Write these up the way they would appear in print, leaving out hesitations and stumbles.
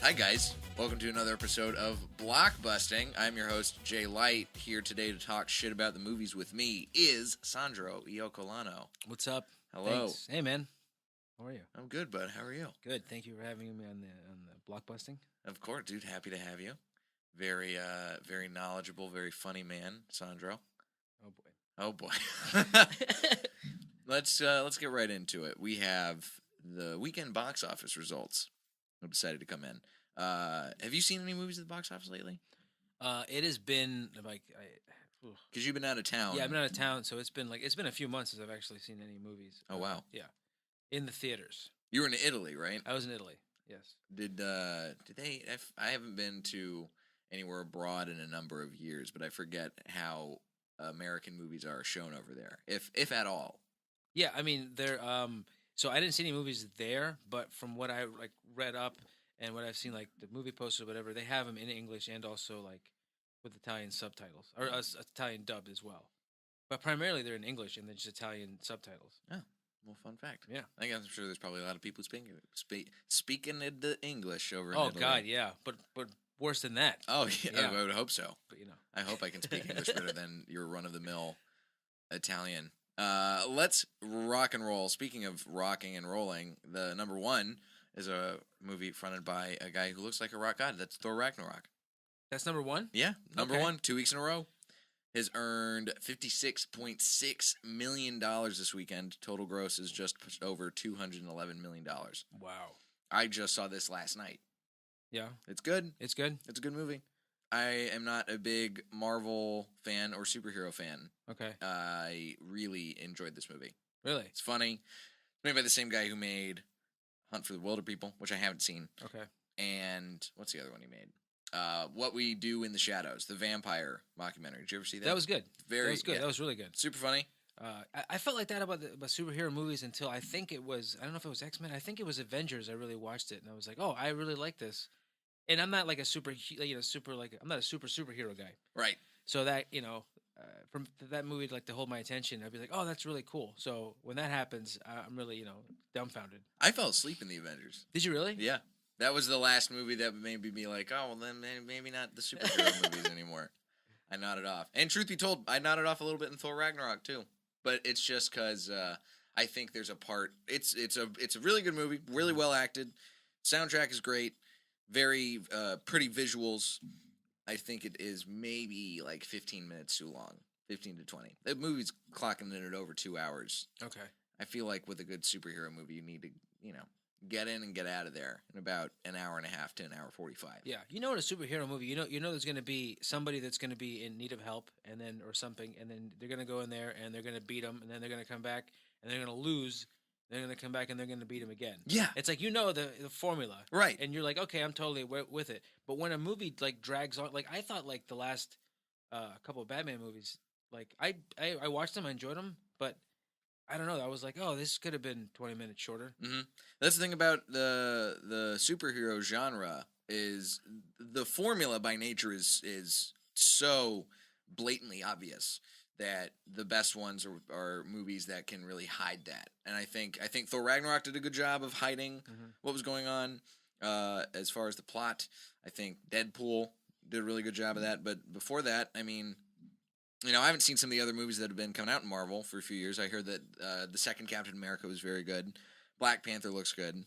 Hi guys, welcome to another episode of Blockbusting. I'm your host, Jay Light. Here today to talk shit about the movies with me is Sandro Iocolano. What's up? Hello. Thanks. Hey man, how are you? I'm good, bud. How are you? Good. Thank you for having me on the Blockbusting. Of course, dude. Happy to have you. Very knowledgeable, very funny man, Sandro. Oh boy. Oh boy. Let's get right into it. We have the weekend box office results. I'm decided to come in. Have you seen any movies at the box office lately? It has been like Because you've been out of town. Yeah, I've been out of town, so it's been a few months since I've actually seen any movies. Oh wow. Yeah, in the theaters. You were in Italy, right? I was in Italy. Yes. Did they? I haven't been to anywhere abroad in a number of years, but I forget how American movies are shown over there, if at all. Yeah, I mean they're So I didn't see any movies there, but from what I read up and what I've seen, like the movie posters or whatever, they have them in English and also like with Italian subtitles or Italian dubbed as well. But primarily they're in English and then just Italian subtitles. Oh, well, fun fact. Yeah, I guess I'm sure there's probably a lot of people speaking the English over. Oh in Italy. God, yeah, but worse than that. Oh yeah, I would hope so. But I hope I can speak English better than your run of the mill Italian. Let's rock and roll. Speaking of rocking and rolling, the number one is a movie fronted by a guy who looks like a rock god. That's Thor Ragnarok. That's number one? Yeah, number Okay. one, 2 weeks in a row. Has earned $56.6 million this weekend. Total gross is just over $211 million. Wow. I just saw this last night. Yeah. It's good. It's good? It's a good movie. I am not a big Marvel fan or superhero fan. Okay. I really enjoyed this movie. Really? It's funny. It's made by the same guy who made Hunt for the Wilder People, which I haven't seen. Okay. And what's the other one he made? What We Do in the Shadows, the vampire mockumentary. Did you ever see that? That was good. Very That was good. yeah. That was really good. Super funny. I felt like that about superhero movies until I think it was, I don't know if it was X-Men. I think it was Avengers. I really watched it and I was like, oh, I really like this. And I'm not like a I'm not a superhero guy. Right. So that, from that movie, like to hold my attention, I'd be like, oh, that's really cool. So when that happens, I'm really, dumbfounded. I fell asleep in the Avengers. Did you really? Yeah. That was the last movie that made me be like, oh, well, then maybe not the superhero movies anymore. I nodded off. And truth be told, I nodded off a little bit in Thor Ragnarok, too. But it's just because I think there's a part. It's a really good movie, really well acted. Soundtrack is great. Very pretty visuals. I think it is maybe like 15 minutes too long, 15 to 20. The movie's clocking in at over 2 hours. Okay. I feel like with a good superhero movie, you need to, get in and get out of there in about an hour and a half to an hour 45. Yeah, in a superhero movie, you know there's going to be somebody that's going to be in need of help, and then or something, and then they're going to go in there and they're going to beat them, and then they're going to come back and they're going to lose. They're going to come back and they're going to beat them again. Yeah, it's like the formula, right? And you're like, okay, I'm totally with it. But when a movie like drags on, like I thought, like the last couple of Batman movies, like I watched them, I enjoyed them, but I don't know. I was like, oh, this could have been 20 minutes shorter. Mm-hmm. That's the thing about the superhero genre is the formula by nature is so blatantly obvious that the best ones are movies that can really hide that. And I think Thor Ragnarok did a good job of hiding what was going on as far as the plot. I think Deadpool did a really good job of that. But before that, I mean, I haven't seen some of the other movies that have been coming out in Marvel for a few years. I heard that the second Captain America was very good. Black Panther looks good.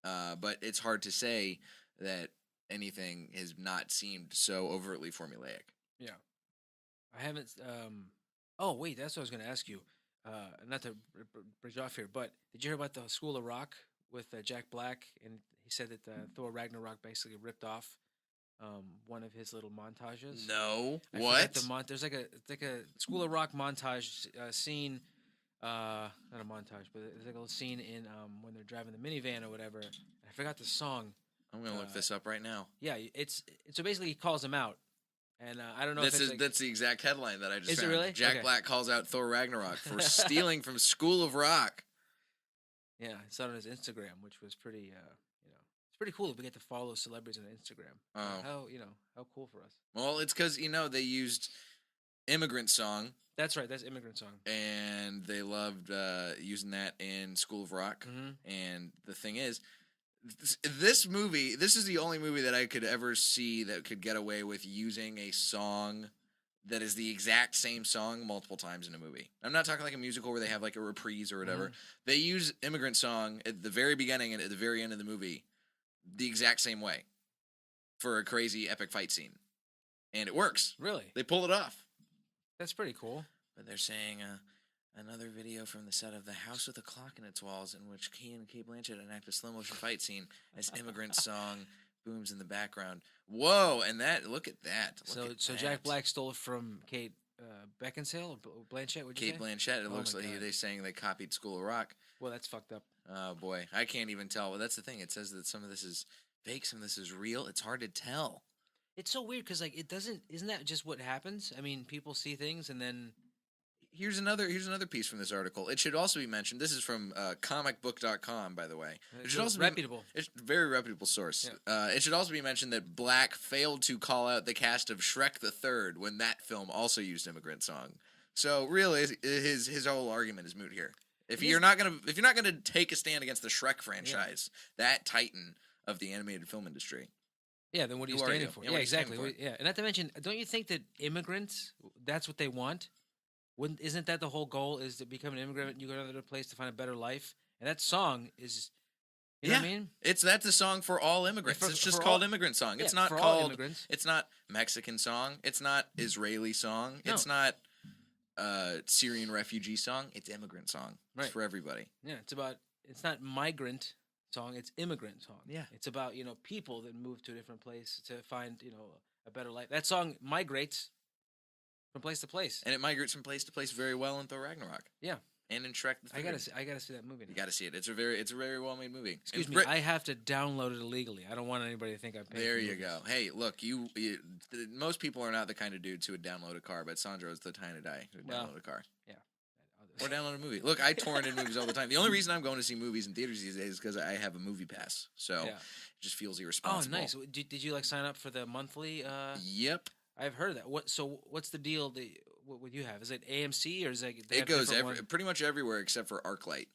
But it's hard to say that anything has not seemed so overtly formulaic. Yeah. I haven't... Oh, wait, that's what I was going to ask you. Not to bridge off here, but did you hear about the School of Rock with Jack Black? And he said that Thor Ragnarok basically ripped off one of his little montages. No, I what? There's like a School of Rock montage scene. Not a montage, but it's like a little scene in when they're driving the minivan or whatever. I forgot the song. I'm gonna look this up right now. Yeah, it's so basically he calls him out. And I don't know that's if it's that's the exact headline that I just Is found. it really? Jack Okay. Black calls out Thor Ragnarok for stealing from School of Rock. Yeah, I saw it on his Instagram, which was pretty, it's pretty cool that we get to follow celebrities on Instagram. Oh. How cool for us. Well, it's because, they used Immigrant Song. That's right, that's Immigrant Song. And they loved using that in School of Rock. Mm-hmm. And the thing is, This movie, this is the only movie that I could ever see that could get away with using a song that is the exact same song multiple times in a movie. I'm not talking like a musical where they have like a reprise or whatever. They use Immigrant Song at the very beginning and at the very end of the movie the exact same way for a crazy epic fight scene. And it works. Really? They pull it off. That's pretty cool. But they're saying another video from the set of The House with a Clock in Its Walls in which Key and Kate Blanchett enact a slow motion fight scene as Immigrant Song booms in the background. Whoa! And look at that. So Jack Black stole it from Kate Beckinsale or Blanchett. Would you Kate say? Blanchett. It looks like they're saying they copied School of Rock. Well, that's fucked up. Oh boy, I can't even tell. Well, that's the thing. It says that some of this is fake, some of this is real. It's hard to tell. It's so weird because like it doesn't. Isn't that just what happens? I mean, people see things and then. Here's another piece from this article. It should also be mentioned. This is from comicbook.com, by the way. It should also reputable. It's a very reputable source. Yeah. It should also be mentioned that Black failed to call out the cast of Shrek the Third when that film also used Immigrant Song. So really, his whole argument is moot here. If you're not gonna take a stand against the Shrek franchise, that titan of the animated film industry. Yeah, then what are you standing for? Yeah, exactly. Yeah, and not to mention, don't you think that immigrants, that's what they want? Isn't that the whole goal, is to become an immigrant and you go to another place to find a better life? And that song is, you know what I mean? That's a song for all immigrants. It's just called Immigrant Song. It's not called, it's not Mexican song. It's not Israeli song. No. It's not Syrian refugee song. It's Immigrant Song. Right. It's for everybody. Yeah, it's not migrant song, it's immigrant song. Yeah. It's about, people that move to a different place to find, a better life. That song migrates from place to place. And it migrates from place to place very well in Thor Ragnarok. Yeah. And in Shrek the Third. I gotta see that movie now. You gotta see it. It's a very well made movie. Excuse me, I have to download it illegally. I don't want anybody to think I'm paying. There you go. Hey, look, most people are not the kind of dudes who would download a car, but Sandro is the kind of guy who would download a car. Yeah. Or download a movie. Look, I torrent in movies all the time. The only reason I'm going to see movies in theaters these days is because I have a movie pass. So it just feels irresponsible. Oh, nice. Did you sign up for the monthly? Yep. I've heard of that. What's the deal? What would you have? Is it AMC or is it goes pretty much everywhere except for ArcLight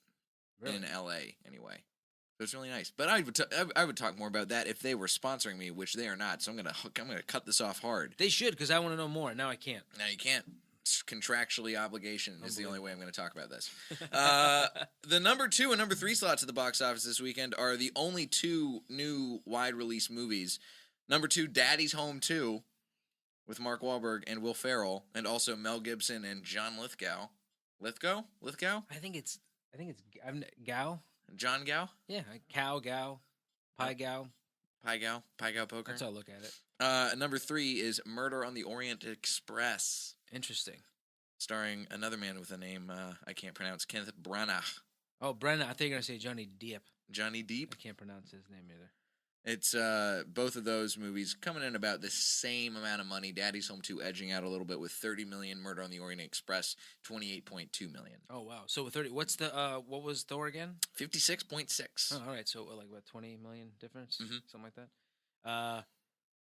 in LA anyway. So it's really nice. But I would talk more about that if they were sponsoring me, which they are not. So I'm gonna cut this off hard. They should, because I want to know more. Now I can't. Now you can't. It's contractually obligation is the only way I'm going to talk about this. The number 2 and number 3 slots at the box office this weekend are the only two new wide release movies. Number 2, Daddy's Home 2. With Mark Wahlberg and Will Ferrell, and also Mel Gibson and John Lithgow. Lithgow? I think it's Gow. John Gow? Yeah, Gow, Pie Gow. Pie Gow Poker. That's how I look at it. Number 3 is Murder on the Orient Express. Interesting. Starring another man with a name I can't pronounce, Kenneth Branagh. Oh, Branagh. I thought you were going to say Johnny Depp. Johnny Depp? I can't pronounce his name either. It's both of those movies coming in about the same amount of money. Daddy's Home 2 edging out a little bit with $30 million. Murder on the Orient Express, $28.2 million. Oh wow! So with 30, what's the what was Thor again? 56.6. Oh, all right. So like what, 20 million difference, something like that.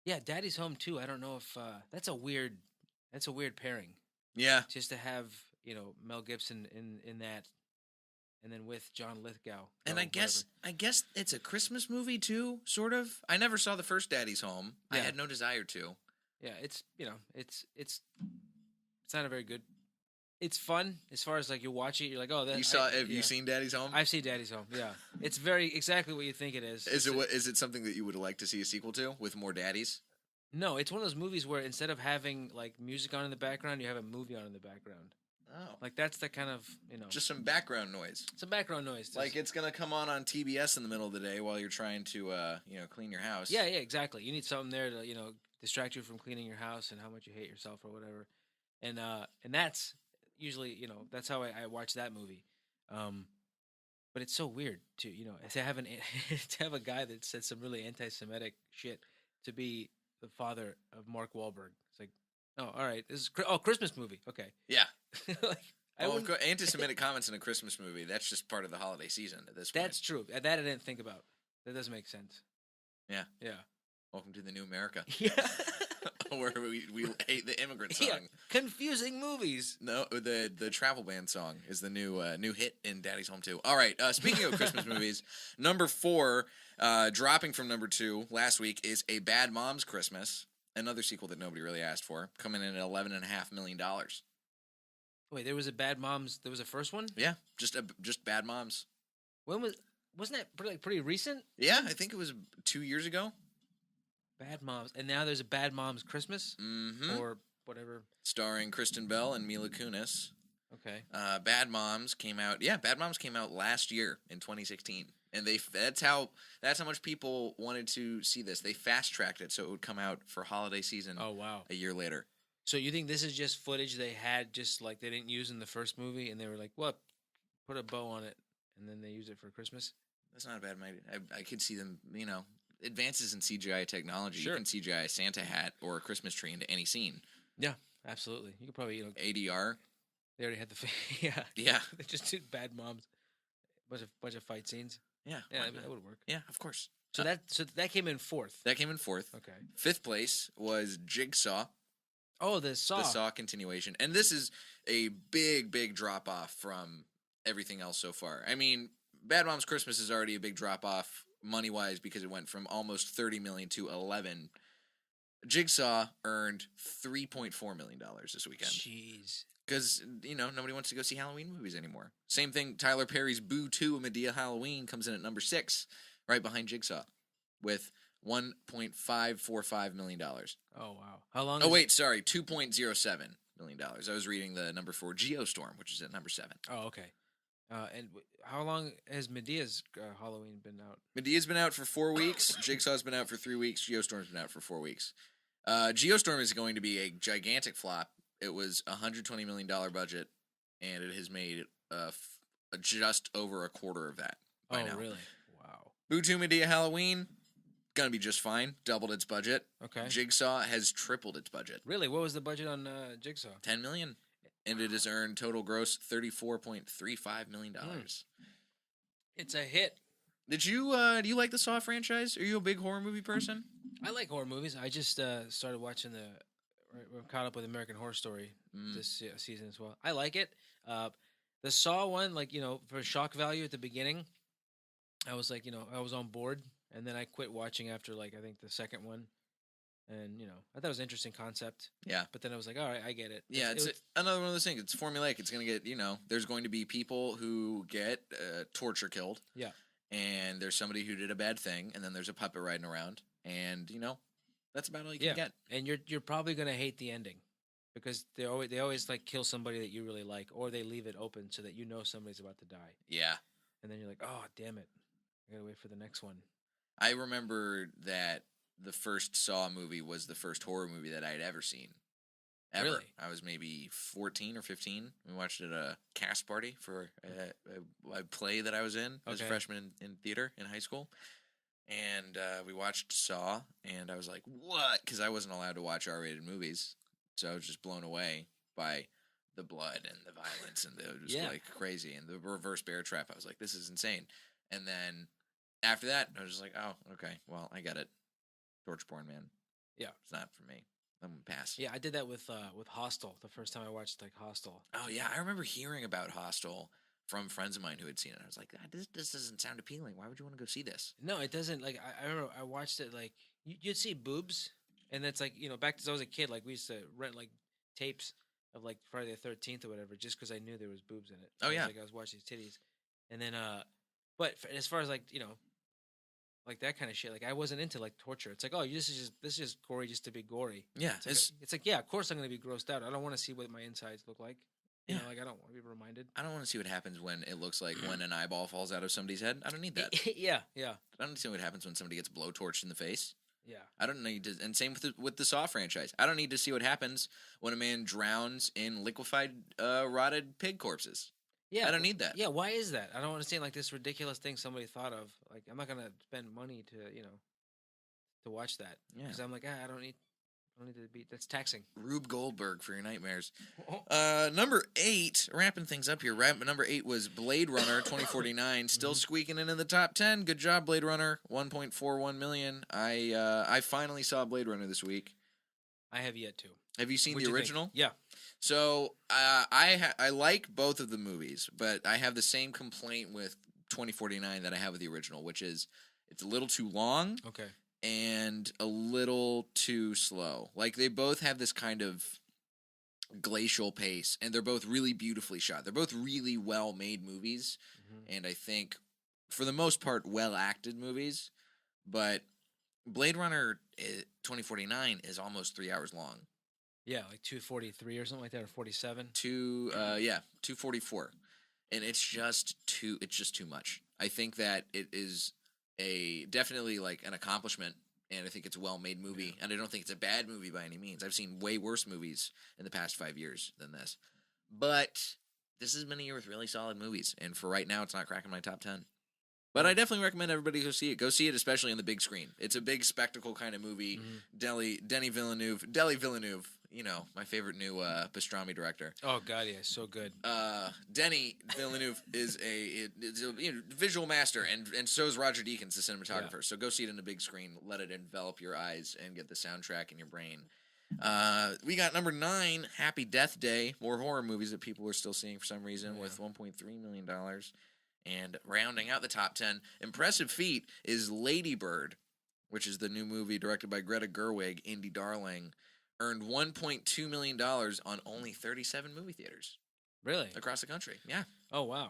Yeah, Daddy's Home 2. I don't know if that's a weird pairing. Yeah, just to have Mel Gibson in that. And then with John Lithgow. And I guess it's a Christmas movie too, sort of. I never saw the first Daddy's Home. Yeah. I had no desire to. Yeah, it's not a very good. It's fun as far as like you watch it, you're like, oh, that. Have you seen Daddy's Home? I've seen Daddy's Home. Yeah, it's very exactly what you think it is. Is it something that you would like to see a sequel to with more daddies? No, it's one of those movies where instead of having like music on in the background, you have a movie on in the background. Oh. Like that's the kind of, just some background noise. Some background noise. Like it's going to come on TBS in the middle of the day while you're trying to, clean your house. Yeah, exactly. You need something there to, distract you from cleaning your house and how much you hate yourself or whatever. And that's usually, that's how I watch that movie. But it's so weird to, to have a guy that said some really anti-Semitic shit to be the father of Mark Wahlberg. It's like, oh, all right. This is Christmas movie. Okay. Yeah. Like, anti-Semitic comments in a Christmas movie, that's just part of the holiday season at this point. That's true. That I didn't think about. That doesn't make sense. Yeah. Yeah. Welcome to the new America. Yeah. where we hate the immigrant song. Yeah, confusing movies. No, the travel band song is the new hit in Daddy's Home 2. All right, speaking of Christmas movies, number 4, dropping from number 2 last week is A Bad Mom's Christmas, another sequel that nobody really asked for, coming in at $11.5 million. Wait, there was a Bad Moms. There was a first one. Yeah, just Bad Moms. Wasn't that pretty recent? Yeah, I think it was 2 years ago. Bad Moms, and now there's a Bad Moms Christmas, or whatever, starring Kristen Bell and Mila Kunis. Okay. Bad Moms came out. Yeah, Bad Moms came out last year in 2016, and that's how much people wanted to see this. They fast tracked it so it would come out for holiday season. Oh wow! A year later. So you think this is just footage they had, just like they didn't use in the first movie, and they were like, "What? Put a bow on it," and then they use it for Christmas? That's not a bad idea. I could see them, advances in CGI technology. Sure. You can CGI a Santa hat or a Christmas tree into any scene. Yeah, absolutely. You could probably, ADR. They already had the yeah. Yeah. They just did Bad Moms, bunch of fight scenes. Yeah, that would work. Yeah, of course. So that came in 4th. That came in 4th. Okay. 5th place was Jigsaw. Oh, the Saw. The Saw continuation. And this is a big drop off from everything else so far. I mean, Bad Moms Christmas is already a big drop off money wise because it went from almost $30 million to 11. Jigsaw earned $3.4 million this weekend. Jeez. Because, nobody wants to go see Halloween movies anymore. Same thing, Tyler Perry's Boo 2 Medea Halloween comes in at number 6, right behind Jigsaw, with $1.545 million. Oh, wow. How long? Oh, wait, sorry, $2.07 million. I was reading the number for Geostorm, which is at number 7. Oh, okay. And how long has Medea's Halloween been out? Medea's been out for 4 weeks. Jigsaw's been out for 3 weeks. Geostorm's been out for 4 weeks. Geostorm is going to be a gigantic flop. It was a $120 million budget, and it has made just over a quarter of that by now. Oh, really? Wow. Boo 2 Medea Halloween, gonna be just fine. Doubled its budget. Okay. Jigsaw has tripled its budget. Really? What was the budget on Jigsaw? $10 million. And it has earned total gross $34.35 million. It's a hit. Did you do you like the Saw franchise? Are you a big horror movie person? I like horror movies. I just started watching we're caught up with American Horror Story this season as well. I like it. The Saw one, for shock value at the beginning, I was like, I was on board, and then I quit watching after I think the second one. And, I thought it was an interesting concept. Yeah. But then I was like, all right, I get it. Yeah, it's another one of those things. It's formulaic. It's going to get, there's going to be people who get torture killed. Yeah. And there's somebody who did a bad thing, and then there's a puppet riding around. And, that's about all you can get. And you're probably going to hate the ending because they always kill somebody that you really like, or they leave it open so that somebody's about to die. Yeah. And then you're like, oh, damn it. I got to wait for the next one. I remember that the first Saw movie was the first horror movie that I had ever seen. Ever. Really? I was maybe 14 or 15. We watched it at a cast party for a play that I was in as a freshman in theater in high school. And we watched Saw, and I was like, what? Because I wasn't allowed to watch R-rated movies. So I was just blown away by the blood and the violence, and it was crazy. And the reverse bear trap, I was like, this is insane. And then after that, I was just like, oh, okay, well, I get it. Torture porn, man. Yeah. It's not for me. I'm going to pass. Yeah, I did that with Hostel, the first time I watched Hostel. Oh, yeah, I remember hearing about Hostel from friends of mine who had seen it. I was like, this doesn't sound appealing. Why would you want to go see this? No, it doesn't. I remember I watched it, you'd see boobs, and it's back as I was a kid, we used to rent, tapes of, Friday the 13th or whatever, just because I knew there was boobs in it. So oh, yeah. I was watching these titties. And then, but as far as, that kind of shit, I wasn't into, torture. It's this is just gory just to be gory. Yeah. It's yeah, of course I'm going to be grossed out. I don't want to see what my insides look like. Yeah. I don't want to be reminded. I don't want to see what happens when it looks like when an eyeball falls out of somebody's head. I don't need that. Yeah. I don't need to see what happens when somebody gets blowtorched in the face. Yeah. I don't need to, and same with the Saw franchise. I don't need to see what happens when a man drowns in liquefied, rotted pig corpses. Yeah. I don't need that. Yeah, why is that? I don't understand, this ridiculous thing somebody thought of. I'm not going to spend money to, to watch that. Yeah. Because I'm like, I don't need to be, that's taxing. Rube Goldberg for your nightmares. Number 8, wrapping things up here. Number 8 was Blade Runner 2049, still squeaking in the top 10. Good job, Blade Runner. $1.41 million. I finally saw Blade Runner this week. I have yet to. Have you seen What'd the you think? original? Yeah. So I like both of the movies, but I have the same complaint with 2049 that I have with the original, which is it's a little too long Okay. and a little too slow. Like they both have this kind of glacial pace, and they're both really beautifully shot. They're both really well made movies, and I think for the most part well acted movies. But Blade Runner 2049 is almost 3 hours long. Yeah, like 243 or something like that, or 47. 244, and it's just too much. I think that it is definitely like an accomplishment, and I think it's a well-made movie, and I don't think it's a bad movie by any means. I've seen way worse movies in the past 5 years than this, but this has been a year with really solid movies, and for right now, it's not cracking my top 10. But I definitely recommend everybody go see it. Go see it, especially on the big screen. It's a big spectacle kind of movie. Denis Villeneuve, my favorite new pastrami director. Oh God, yeah, so good. Denis Villeneuve is a visual master, and so is Roger Deakins, the cinematographer. Yeah. So go see it on the big screen. Let it envelop your eyes and get the soundtrack in your brain. We got number 9, Happy Death Day. More horror movies that people are still seeing for some reason with $1.3 million. And rounding out the top 10, impressive feat is Lady Bird, which is the new movie directed by Greta Gerwig, indie darling. Earned $1.2 million on only 37 movie theaters. Really? Across the country, yeah. Oh, wow.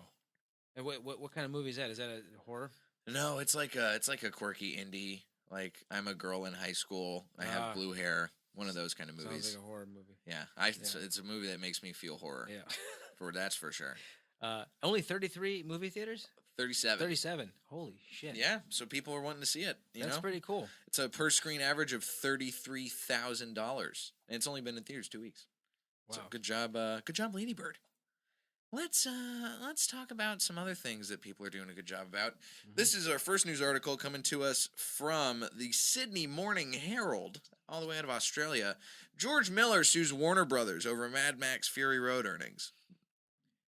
And what kind of movie is that? Is that a horror? No, it's like a quirky indie. Like, I'm a girl in high school. I have blue hair. One of those kind of movies. Sounds like a horror movie. Yeah, it's a movie that makes me feel horror. Yeah. That's for sure. Only 33 movie theaters? 37. 37. Holy shit. Yeah, so people are wanting to see it. That's pretty cool. It's a per screen average of $33,000, and it's only been in theaters 2 weeks. Wow. So good job, Lady Bird. Let's talk about some other things that people are doing a good job about. This is our first news article coming to us from the Sydney Morning Herald, all the way out of Australia. George Miller sues Warner Brothers over Mad Max Fury Road earnings.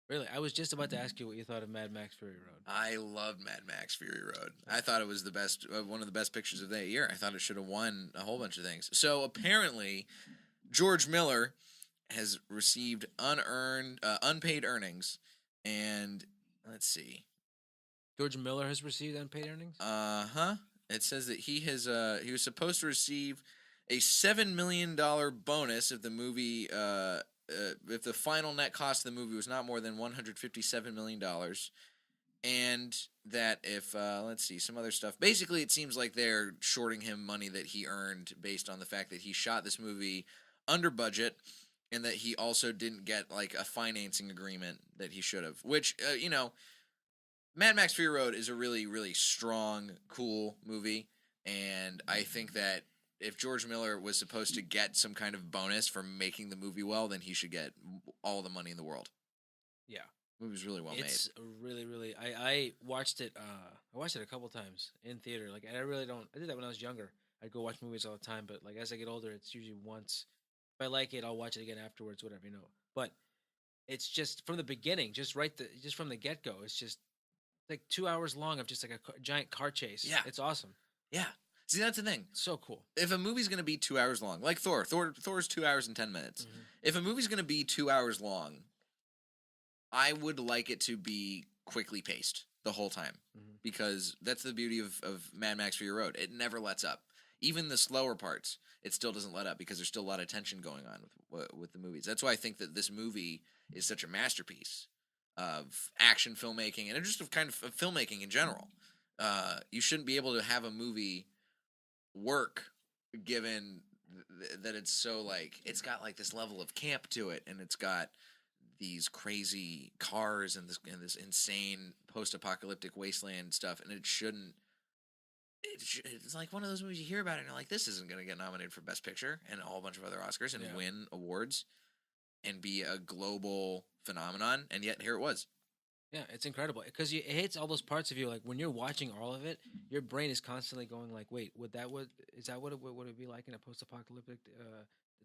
Really? I was just about to ask you what you thought of Mad Max Fury Road. I loved Mad Max Fury Road. I thought it was the best, one of the best pictures of that year. I thought it should have won a whole bunch of things. So apparently, George Miller has received unpaid earnings, and let's see. George Miller has received unpaid earnings? It says that he was supposed to receive a $7 million bonus if the movie if the final net cost of the movie was not more than $157 million, and that if, let's see, some other stuff. Basically, it seems like they're shorting him money that he earned based on the fact that he shot this movie under budget, and that he also didn't get, like, a financing agreement that he should have. Which, Mad Max Fury Road is a really, really strong, cool movie, and I think that if George Miller was supposed to get some kind of bonus for making the movie well, then he should get all the money in the world. Yeah. The movie's really well made. It's really, really... I watched it I watched it a couple times in theater. Like, I really don't... I did that when I was younger. I'd go watch movies all the time, but like as I get older, it's usually once. If I like it, I'll watch it again afterwards, whatever, But it's just from the beginning, just from the get-go, it's just like 2 hours long of just like a giant car chase. Yeah. It's awesome. Yeah. See, that's the thing. So cool. If a movie's going to be 2 hours long, like Thor's 2 hours and 10 minutes. If a movie's going to be 2 hours long, I would like it to be quickly paced the whole time, because that's the beauty of Mad Max Fury Road. It never lets up. Even the slower parts, it still doesn't let up, because there's still a lot of tension going on with the movies. That's why I think that this movie is such a masterpiece of action filmmaking and just of kind of filmmaking in general. You shouldn't be able to have a movie work given that it's so like it's got like this level of camp to it, and it's got these crazy cars and this insane post-apocalyptic wasteland stuff, and it's like one of those movies you hear about it and you're like, this isn't going to get nominated for Best Picture and a whole bunch of other Oscars and win awards and be a global phenomenon, and yet here it was. Yeah, it's incredible because it hits all those parts of you. Like when you're watching all of it, your brain is constantly going like, "Wait, is that what it would be like in a post-apocalyptic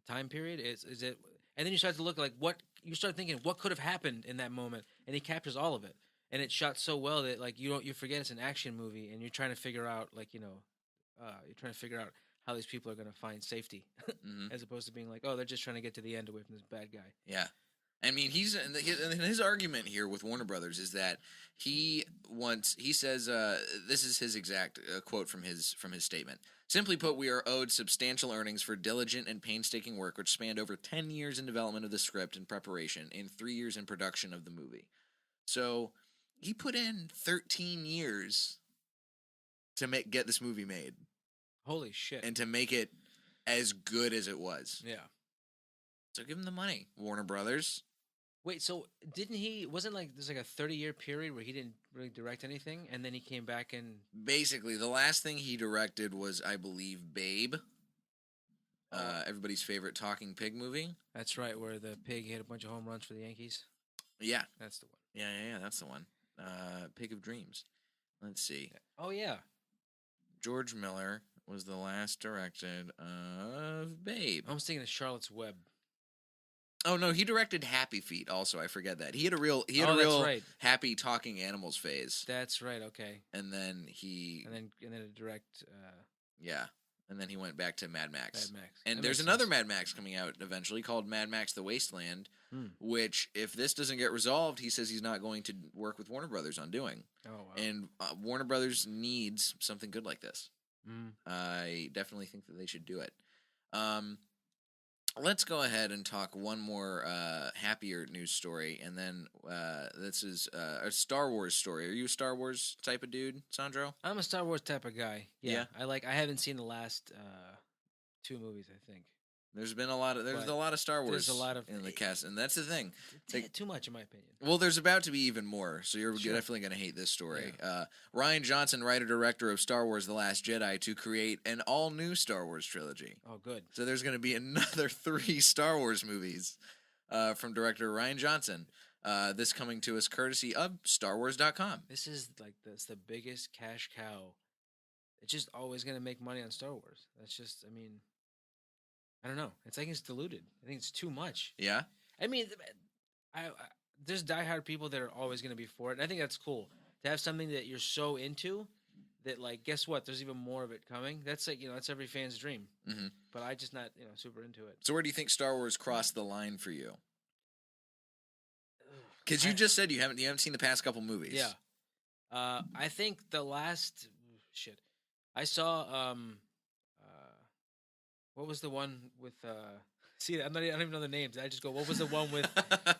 time period? Is it?" And then you start to look like you start thinking what could have happened in that moment, and he captures all of it, and it's shot so well that like you forget it's an action movie, and you're trying to figure out how these people are going to find safety, Mhm. as opposed to being like, oh, they're just trying to get to the end away from this bad guy. Yeah. I mean, his argument here with Warner Brothers is that he says this is his exact quote from his statement. Simply put, we are owed substantial earnings for diligent and painstaking work, which spanned over 10 years in development of the script and preparation, and 3 years in production of the movie. So he put in 13 years to get this movie made. Holy shit! And to make it as good as it was. Yeah. So give him the money, Warner Brothers. Wait, so wasn't like there's like a 30-year period where he didn't really direct anything, and then he came back and basically the last thing he directed was, I believe, Babe, everybody's favorite talking pig movie. That's right, where the pig hit a bunch of home runs for the Yankees. Yeah, that's the one. Yeah, that's the one. Pig of Dreams. Let's see. Oh yeah, George Miller was the last directed of Babe. I was thinking of Charlotte's Web. Oh no, he directed Happy Feet. Also, I forget that he had a real right. happy talking animals phase. That's right. Okay. And then a direct. Yeah, and then he went back to Mad Max. Mad Max. And there's another Mad Max coming out eventually called Mad Max: The Wasteland, which, if this doesn't get resolved, he says he's not going to work with Warner Brothers on doing. Oh wow. And Warner Brothers needs something good like this. I definitely think that they should do it. Let's go ahead and talk one more happier news story, and then this is a Star Wars story. Are you a Star Wars type of dude, Sandro? I'm a Star Wars type of guy. Yeah. I haven't seen the last 2 movies, I think. There's been a lot of Star Wars. There's a lot of in the cast, and that's the thing. Too much, in my opinion. Well, there's about to be even more, so you're definitely going to hate this story. Yeah. Rian Johnson, writer-director of Star Wars: The Last Jedi, to create an all-new Star Wars trilogy. Oh, good. So there's going to be another 3 Star Wars movies from director Rian Johnson. This coming to us courtesy of StarWars.com. This is the biggest cash cow. It's just always going to make money on Star Wars. That's just, I don't know. It's like it's diluted. I think it's too much. Yeah? I mean, there's diehard people that are always going to be for it. And I think that's cool. To have something that you're so into that, like, guess what? There's even more of it coming. That's like, that's every fan's dream. Mm-hmm. But I just not, super into it. So where do you think Star Wars crossed the line for you? Because you just said you haven't seen the past couple movies. Yeah. I think the last... Shit. I saw... what was the one with? See, I don't even know the names. I just go. What was the one with?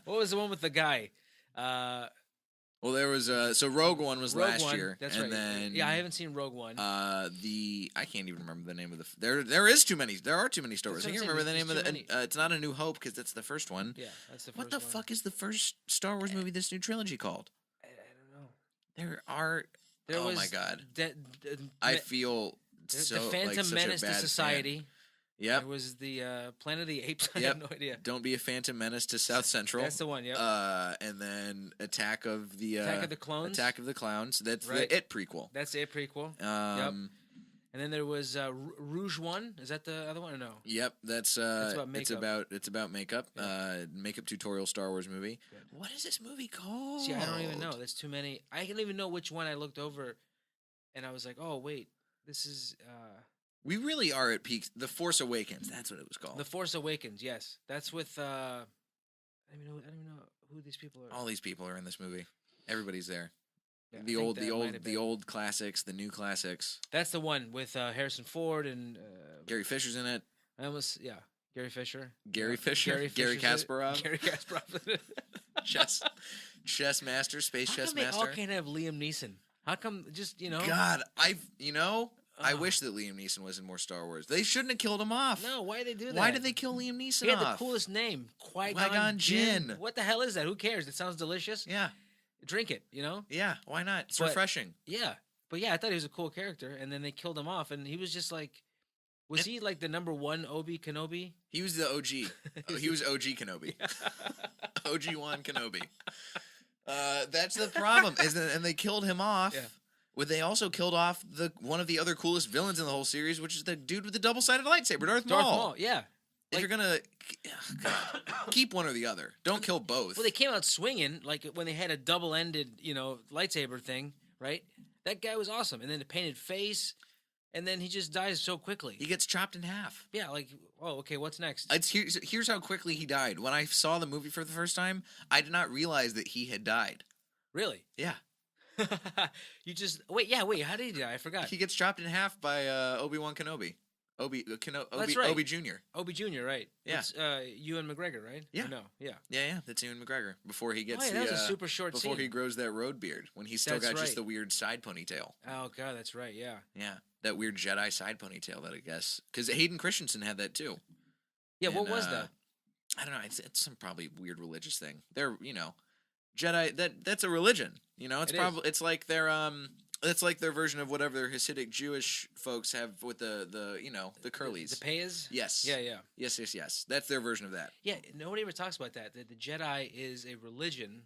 What was the one with the guy? Well, there was so Rogue One was last year. That's and right. Then, I haven't seen Rogue One. I can't even remember the name of the. There is too many. There are too many Star Wars. I can't remember the name of the. It's not A New Hope because that's the first one. Yeah, that's the first. What the fuck is the first Star Wars movie this new trilogy called? I don't know. There was, my god. I feel so the Phantom like Menace such a bad to Society. Fan. Yep. It was the Planet of the Apes. I have no idea. Don't be a Phantom Menace to South Central. That's the one, yep. And then Attack of the Clones. Attack of the Clowns. That's right. the It prequel. That's the It prequel. Yep. And then there was Rouge One. Is that the other one or no? Yep, that's about makeup. It's about makeup. Yeah. Makeup tutorial Star Wars movie. Good. What is this movie called? See, I don't even know. There's too many. I don't even know which one I looked over, and I was like, oh wait, this is. We really are at peak. The Force Awakens. That's what it was called. The Force Awakens. Yes, that's with. I don't even know who these people are. All these people are in this movie. Everybody's there. Yeah, the old classics, the new classics. That's the one with Harrison Ford and Gary Fisher's in it. Gary Fisher. Gary Fisher. Gary Kasparov. Gary Kasparov. chess master, space chess master. How come they all can't have Liam Neeson? How come God, I wish that Liam Neeson was in more Star Wars. They shouldn't have killed him off. No, why did they do that? Why did they kill Liam Neeson off? He had the coolest name, Qui-Gon Jinn. What the hell is that? Who cares? It sounds delicious. Yeah. Drink it, Yeah, why not? It's refreshing. Yeah. But yeah, I thought he was a cool character, and then they killed him off, and he was just like... Was he like the number 1 Obi Kenobi? He was the OG. He was OG Kenobi. OG-1 Kenobi. That's the problem. And they killed him off. Yeah. Well, they also killed off one of the other coolest villains in the whole series, which is the dude with the double-sided lightsaber, Darth Maul. Yeah. If you're gonna keep one or the other, don't kill both. Well, they came out swinging like when they had a double-ended, lightsaber thing, right? That guy was awesome, and then the painted face, and then he just dies so quickly. He gets chopped in half. Yeah, like, oh, okay, what's next? Here's how quickly he died. When I saw the movie for the first time, I did not realize that he had died. Really? Yeah. You just wait. How did he die? I forgot. He gets chopped in half by Obi-Wan Kenobi. That's right. Obi Jr. Obi Jr. Right? Yeah. It's, Ewan McGregor, right? Yeah. Or no. Yeah. Yeah. That's Ewan McGregor before he gets that was a super short before scene. he grows that road beard when he's still That's got just right. the weird side ponytail. Oh god, that's right. Yeah. Yeah, that weird Jedi side ponytail that I guess because Hayden Christensen had that too. Yeah. What was that? I don't know. It's some probably weird religious thing. They're Jedi. That's a religion. It's like their version of whatever their Hasidic Jewish folks have with the curlies. The payas? Yes. Yeah. Yes. That's their version of that. Yeah. Nobody ever talks about that. The Jedi is a religion.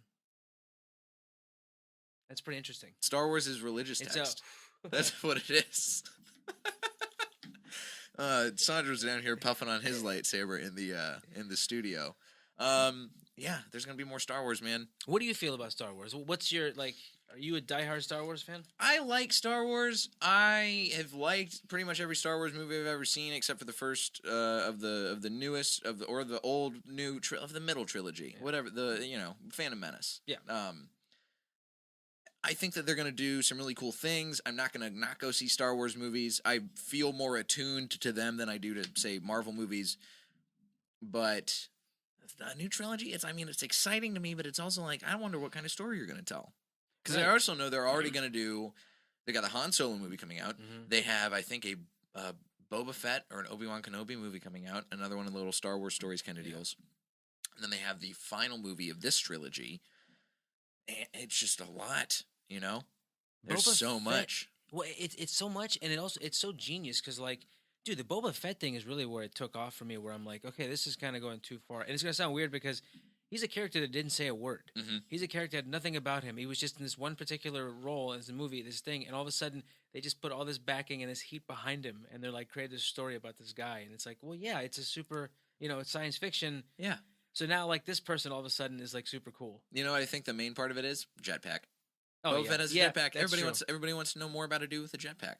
That's pretty interesting. Star Wars is religious text. That's what it is. Sandro's down here puffing on his lightsaber in the studio. Yeah, there's gonna be more Star Wars, man. What do you feel about Star Wars? What's your Are you a diehard Star Wars fan? I like Star Wars. I have liked pretty much every Star Wars movie I've ever seen, except for the first of the newest of the middle trilogy, whatever Phantom Menace. Yeah. I think that they're going to do some really cool things. I'm not going to not go see Star Wars movies. I feel more attuned to them than I do to, say, Marvel movies. But the new trilogy, it's exciting to me, but it's also like, I wonder what kind of story you're going to tell. Because I also know they're already going to do, they got the Han Solo movie coming out. Mm-hmm. They have, I think, a Boba Fett or an Obi-Wan Kenobi movie coming out. Another one of the little Star Wars stories kind of deals. And then they have the final movie of this trilogy. And it's just a lot. There's Boba so Fett, much. Well, it's so much, and it's so genius because, dude, the Boba Fett thing is really where it took off for me. Where I'm like, okay, this is kind of going too far, and it's gonna sound weird because he's a character that didn't say a word. Mm-hmm. He's a character that had nothing about him. He was just in this one particular role as a movie, this thing, and all of a sudden they just put all this backing and this heat behind him, and they're created this story about this guy, and it's like, well, yeah, it's a super, it's science fiction. Yeah. So now, this person all of a sudden is super cool. I think the main part of it is jetpack. Oh, Boba Fett has a jetpack. True. Everybody wants to know more about a dude with a jetpack.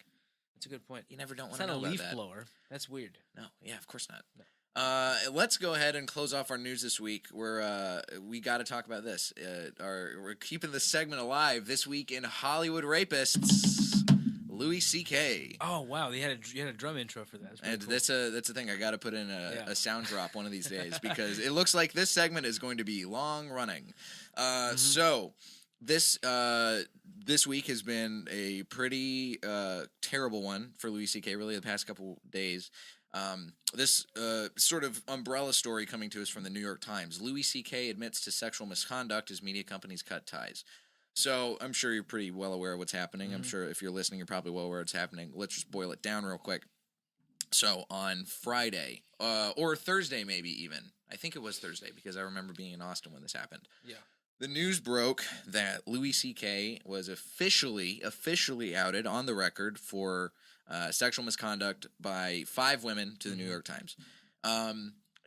That's a good point. You never don't want to know about that. It's not a leaf blower. That's weird. No, yeah, of course not. No. Let's go ahead and close off our news this week. We got to talk about this. We're keeping this segment alive this week in Hollywood Rapists. Louis C.K. Oh wow, you had a drum intro for that. And cool. that's a thing. I got to put in a sound drop one of these days because it looks like this segment is going to be long running. So. This week has been a pretty terrible one for Louis C.K. really the past couple days. This sort of umbrella story coming to us from the New York Times. Louis C.K. admits to sexual misconduct as media companies cut ties. So I'm sure you're pretty well aware of what's happening. Mm-hmm. I'm sure if you're listening, you're probably well aware of what's happening. Let's just boil it down real quick. So on Friday, or Thursday maybe even. I think it was Thursday because I remember being in Austin when this happened. Yeah. The news broke that Louis C.K. was officially outed on the record for sexual misconduct by 5 women to the New York Times.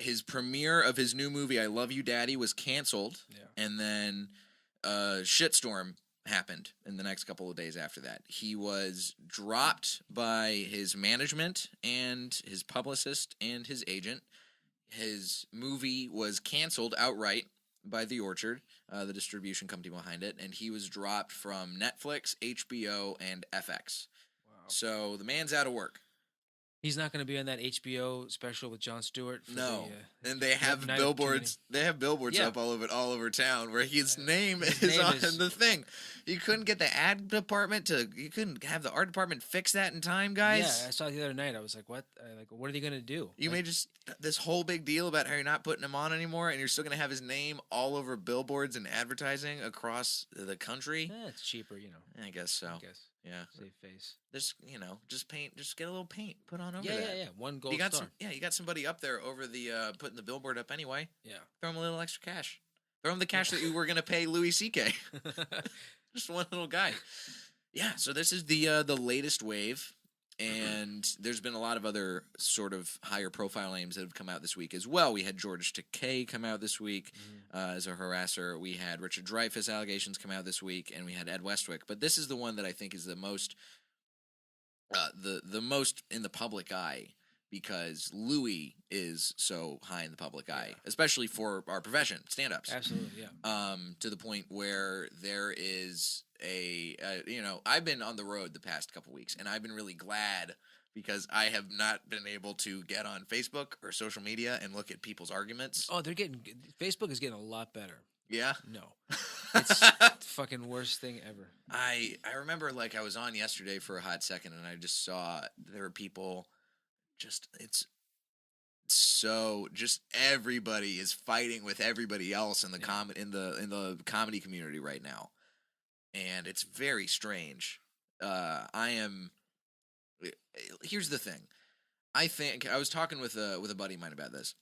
His premiere of his new movie, I Love You, Daddy, was canceled, and then a shitstorm happened in the next couple of days after that. He was dropped by his management and his publicist and his agent. His movie was canceled outright by The Orchard, the distribution company behind it, and he was dropped from Netflix, HBO, and FX. Wow. So the man's out of work. He's not going to be on that HBO special with Jon Stewart. No, and they have billboards. They have billboards up all over town where his name is on the thing. You couldn't get the ad department you couldn't have the art department fix that in time, guys. Yeah, I saw it the other night. I was like, what? What are they going to do? You made just this whole big deal about how you're not putting him on anymore, and you're still going to have his name all over billboards and advertising across the country. It's cheaper, I guess so. Yeah. Save face. Just just get a little paint put on over that. Yeah. One gold star. You got somebody up there over the putting the billboard up anyway. Yeah. Throw him a little extra cash. Throw him the cash that you were going to pay Louis C.K. Just one little guy. Yeah, so this is the latest wave, and there's been a lot of other sort of higher profile names that have come out this week as well. We had George Takei come out this week as a harasser. We had Richard Dreyfuss allegations come out this week, and we had Ed Westwick. But this is the one that I think is the most the most in the public eye, because Louis is so high in the public eye, especially for our profession, stand-ups. Absolutely, yeah. To the point where there is I've been on the road the past couple weeks, and I've been really glad because I have not been able to get on Facebook or social media and look at people's arguments. Oh, Facebook is getting a lot better. Yeah? No. It's the fucking worst thing ever. I remember, like, I was on yesterday for a hot second, and I just saw there were people just everybody is fighting with everybody else in the in the comedy community right now, and it's very strange. Here's the thing. I think I was talking with a buddy of mine about this,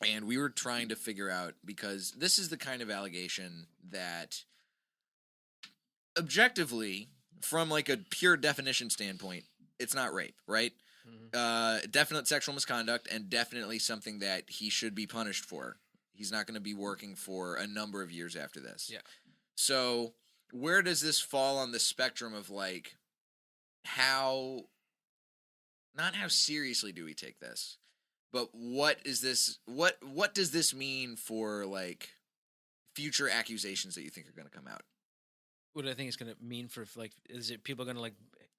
and we were trying to figure out, because this is the kind of allegation that objectively, from like a pure definition standpoint, it's not rape, right? Definite sexual misconduct, and definitely something that he should be punished for. He's not going to be working for a number of years after this. Yeah. So where does this fall on the spectrum of, like, not how seriously do we take this, but what is this? What does this mean for, like, future accusations that you think are going to come out? What do I think it's going to mean for, like, is it people going to, like...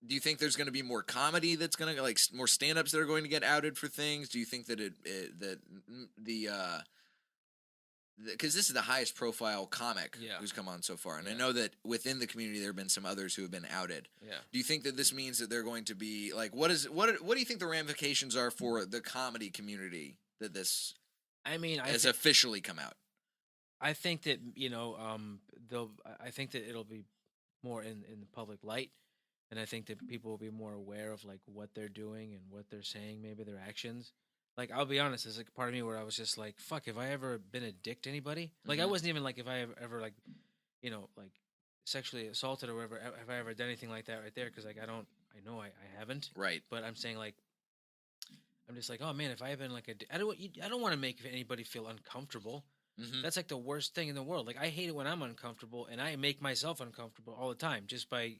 Do you think there's going to be more comedy that's going to, like, more stand-ups that are going to get outed for things? Do you think that because this is the highest profile comic who's come on so far, and I know that within the community there have been some others who have been outed. Yeah. Do you think that this means that they're going to be, like, what do you think the ramifications are for the comedy community that this has officially come out? I think that, I think that it'll be more in the public light. And I think that people will be more aware of, like, what they're doing and what they're saying, maybe their actions. Like, I'll be honest, there's like a part of me where I was just like, fuck, have I ever been a dick to anybody? Like, I wasn't even like, if I ever like, like sexually assaulted or whatever, have I ever done anything like that right there? Because, like, I know I haven't. Right. But I'm saying, like, I'm just like, oh man, if I have been like I don't want to make anybody feel uncomfortable. Mm-hmm. That's like the worst thing in the world. Like, I hate it when I'm uncomfortable, and I make myself uncomfortable all the time just by,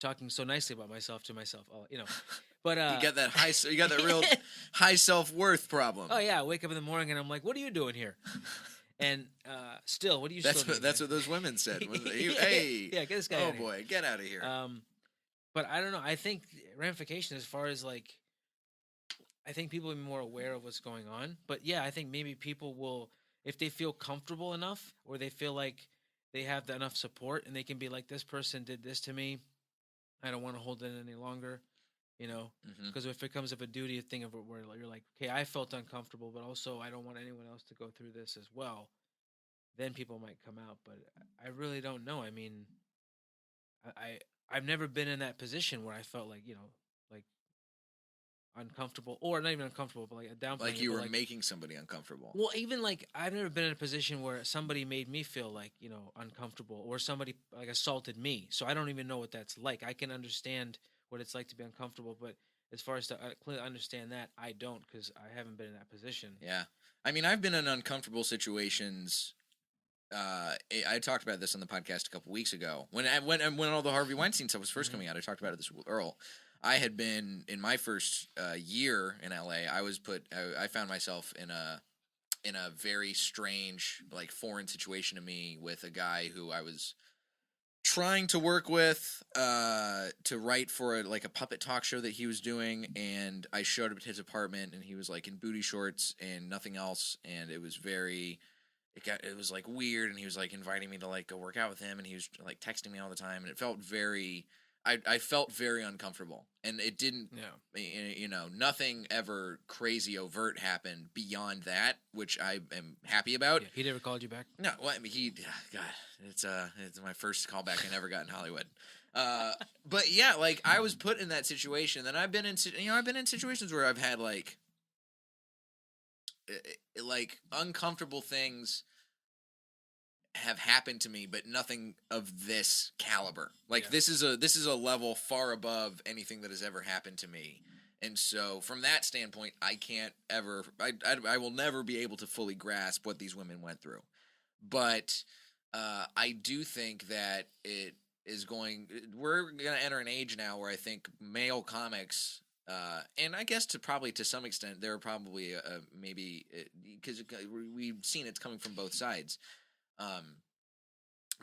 talking so nicely about myself to myself, but you got that real high self-worth problem. Oh yeah, I wake up in the morning and I'm like, what are you doing here? And still, what are you? That's what those women said. Hey, yeah, get this guy. Oh boy, get out of here. But I don't know. I think ramification, as far as, like, I think people will be more aware of what's going on. But yeah, I think maybe people will, if they feel comfortable enough, or they feel like they have enough support, and they can be like, this person did this to me, I don't want to hold it any longer, because if it comes up a duty thing of where you're like, okay, I felt uncomfortable, but also I don't want anyone else to go through this as well, then people might come out. But I really don't know. I mean, I've never been in that position where I felt like, like uncomfortable, or not even uncomfortable, but like a downplaying. Like you were making somebody uncomfortable. Well, even like, I've never been in a position where somebody made me feel like, uncomfortable, or somebody like assaulted me. So I don't even know what that's like. I can understand what it's like to be uncomfortable, but as far as to clearly understand that, I don't, because I haven't been in that position. Yeah. I mean, I've been in uncomfortable situations. I talked about this on the podcast a couple weeks ago. When all the Harvey Weinstein stuff was first coming out, I talked about this with Earl. I had been, in my first year in LA, I found myself in a very strange, like, foreign situation to me, with a guy who I was trying to work with to write for a puppet talk show that he was doing, and I showed up at his apartment, and he was, like, in booty shorts and nothing else, and it was it was like weird, and he was, like, inviting me to, like, go work out with him, and he was, like, texting me all the time, and it felt very... I felt very uncomfortable, and it didn't, nothing ever crazy overt happened beyond that, which I am happy about. Yeah, he never called you back? No, well, I mean, God, it's my first callback I never got in Hollywood. But yeah, like, I was put in that situation, and I've been in situations where I've had, like uncomfortable things have happened to me, but nothing of this caliber. Like, this is a level far above anything that has ever happened to me. And so from that standpoint, I will never be able to fully grasp what these women went through. But I do think that it we're going to enter an age now where I think male comics, and I guess to some extent, there are probably maybe, because we've seen it's coming from both sides.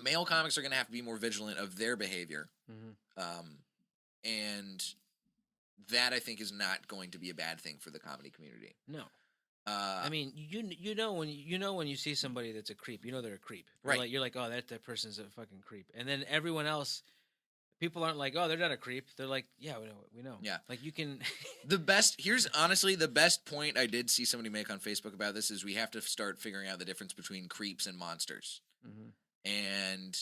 Male comics are going to have to be more vigilant of their behavior. And that I think is not going to be a bad thing for the comedy community. No. I mean, you know when you see somebody that's a creep, you know they're a creep. Right. You're like, oh, that person's a fucking creep. And then everyone else, people aren't like, oh, they're not a creep. They're like, yeah, we know. Yeah. Like you can. Here's honestly the best point I did see somebody make on Facebook about this is we have to start figuring out the difference between creeps and monsters. And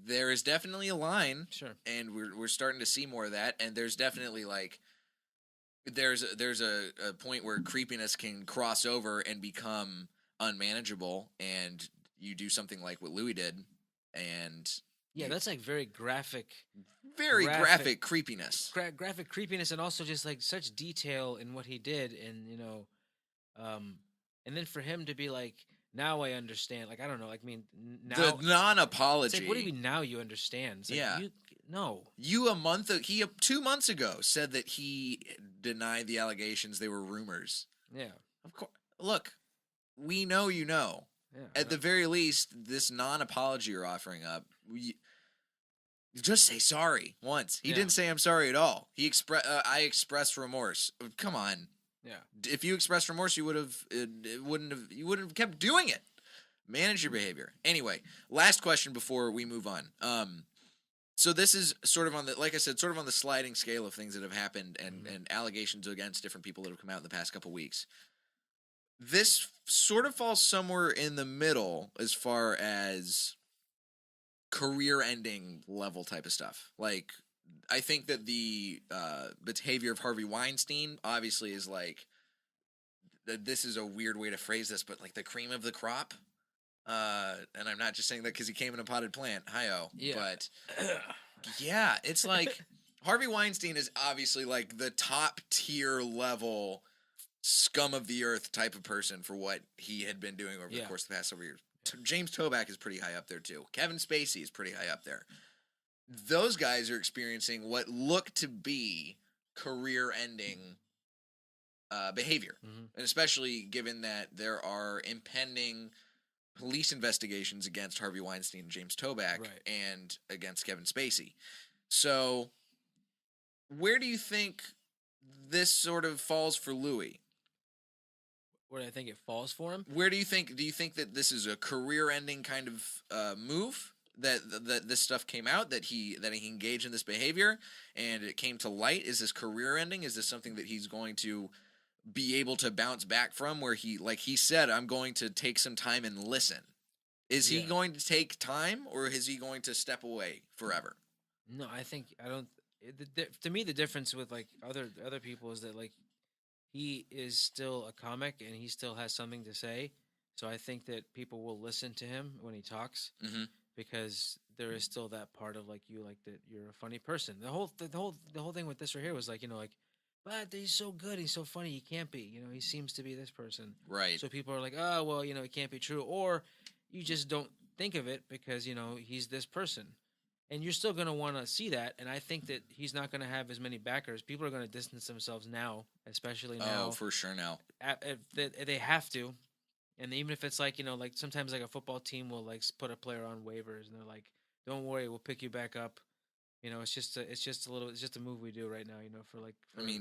there is definitely a line. Sure. And we're starting to see more of that. And there's definitely like. There's a point where creepiness can cross over and become unmanageable, and you do something like what Louis did, and that's like very graphic creepiness, graphic creepiness, and also just like such detail in what he did, and and then for him to be like, now I understand. Like I don't know. Like I mean, now the non-apology. It's like, what do you mean now you understand? It's like, no. You 2 months ago said that he denied the allegations. They were rumors. Yeah. Of course. Look, we know you know. Yeah, At the very least, this non-apology you're offering up, just say sorry once. He didn't say I'm sorry at all. I expressed remorse. Come on. Yeah. If you expressed remorse, you wouldn't have kept doing it. Manage your behavior. Anyway, last question before we move on. So this is sort of on the sliding scale of things that have happened and allegations against different people that have come out in the past couple weeks. This sort of falls somewhere in the middle as far as career-ending level type of stuff. Like, I think that the behavior of Harvey Weinstein obviously is like, this is a weird way to phrase this, but like the cream of the crop. And I'm not just saying that because he came in a potted plant. Hi-oh. Yeah. But, yeah, it's like Harvey Weinstein is obviously like the top tier level scum of the earth type of person for what he had been doing over the course of the past several years. James Toback is pretty high up there, too. Kevin Spacey is pretty high up there. Those guys are experiencing what look to be career-ending behavior. And especially given that there are impending police investigations against Harvey Weinstein and James Toback and against Kevin Spacey. So where do you think this sort of falls for Louis? Where do I think it falls for him? Do you think that this is a career-ending kind of move? That this stuff came out, that he engaged in this behavior and it came to light? Is this career-ending? Is this something that he's going to be able to bounce back from, where he, like he said, I'm going to take some time and listen? Is he going to take time, or is he going to step away forever? No, I don't. To me, the difference with like other people is that like he is still a comic and he still has something to say. So I think that people will listen to him when he talks, because there is still that part of like you, like that you're a funny person. The whole thing with this right here was like, like, but he's so good, he's so funny, he can't be. He seems to be this person. Right. So people are like, oh, well, it can't be true. Or you just don't think of it because, he's this person. And you're still going to want to see that. And I think that he's not going to have as many backers. People are going to distance themselves now, especially now. Oh, for sure now. They have to. And even if it's like, like sometimes like a football team will like put a player on waivers and they're like, don't worry, we'll pick you back up. It's just a move we do right now,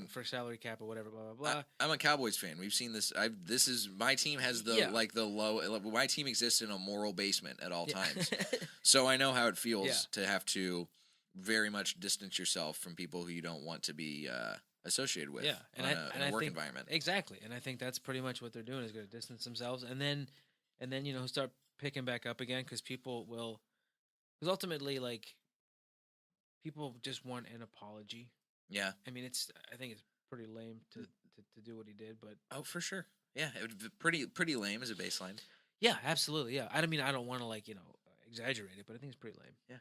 for salary cap or whatever, blah, blah, blah. I'm a Cowboys fan. We've seen this. My team has my team exists in a moral basement at all times. So I know how it feels to have to very much distance yourself from people who you don't want to be associated with in a work environment. Exactly. And I think that's pretty much what they're doing, is going to distance themselves and then start picking back up again, because ultimately, like, people just want an apology. Yeah. I mean, I think it's pretty lame to do what he did, but oh, for sure. Yeah, it would be pretty lame as a baseline. Yeah, absolutely. Yeah. I mean, I don't want to like, exaggerate it, but I think it's pretty lame. Yeah.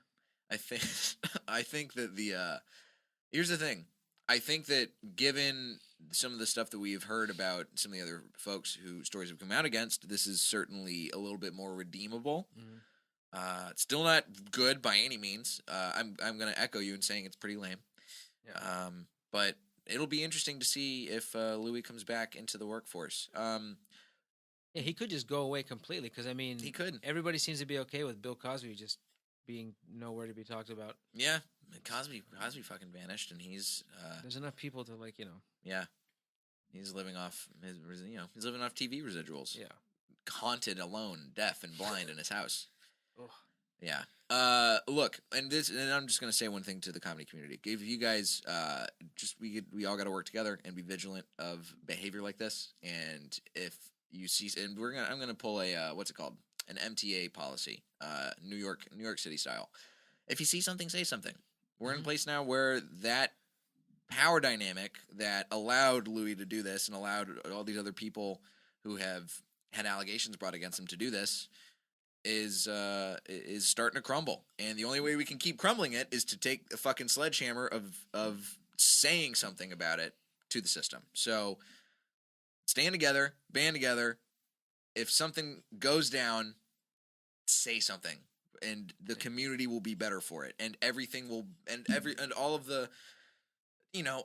I think that here's the thing. I think that given some of the stuff that we've heard about some of the other folks whose stories have come out against, this is certainly a little bit more redeemable. Still not good by any means. I'm going to echo you in saying it's pretty lame. Yeah. But it'll be interesting to see if Louis comes back into the workforce. Yeah, he could just go away completely because I mean, He could. Everybody seems to be okay with Bill Cosby just being nowhere to be talked about. Yeah, Cosby fucking vanished, and he's There's enough people to yeah, he's living off he's living off TV residuals. Yeah. Haunted, alone, deaf, and blind in his house. Ugh. Yeah. Look, and I'm just gonna say one thing to the comedy community. If you guys we all got to work together and be vigilant of behavior like this. And if you see, and I'm gonna pull a what's it called, an MTA policy, New York City style. If you see something, say something. We're in a place now where that power dynamic that allowed Louis to do this and allowed all these other people who have had allegations brought against him to do this is starting to crumble. And the only way we can keep crumbling it is to take a fucking sledgehammer of saying something about it to the system. So stand together, band together. If something goes down, say something, and the community will be better for it, and everything will, and all of the,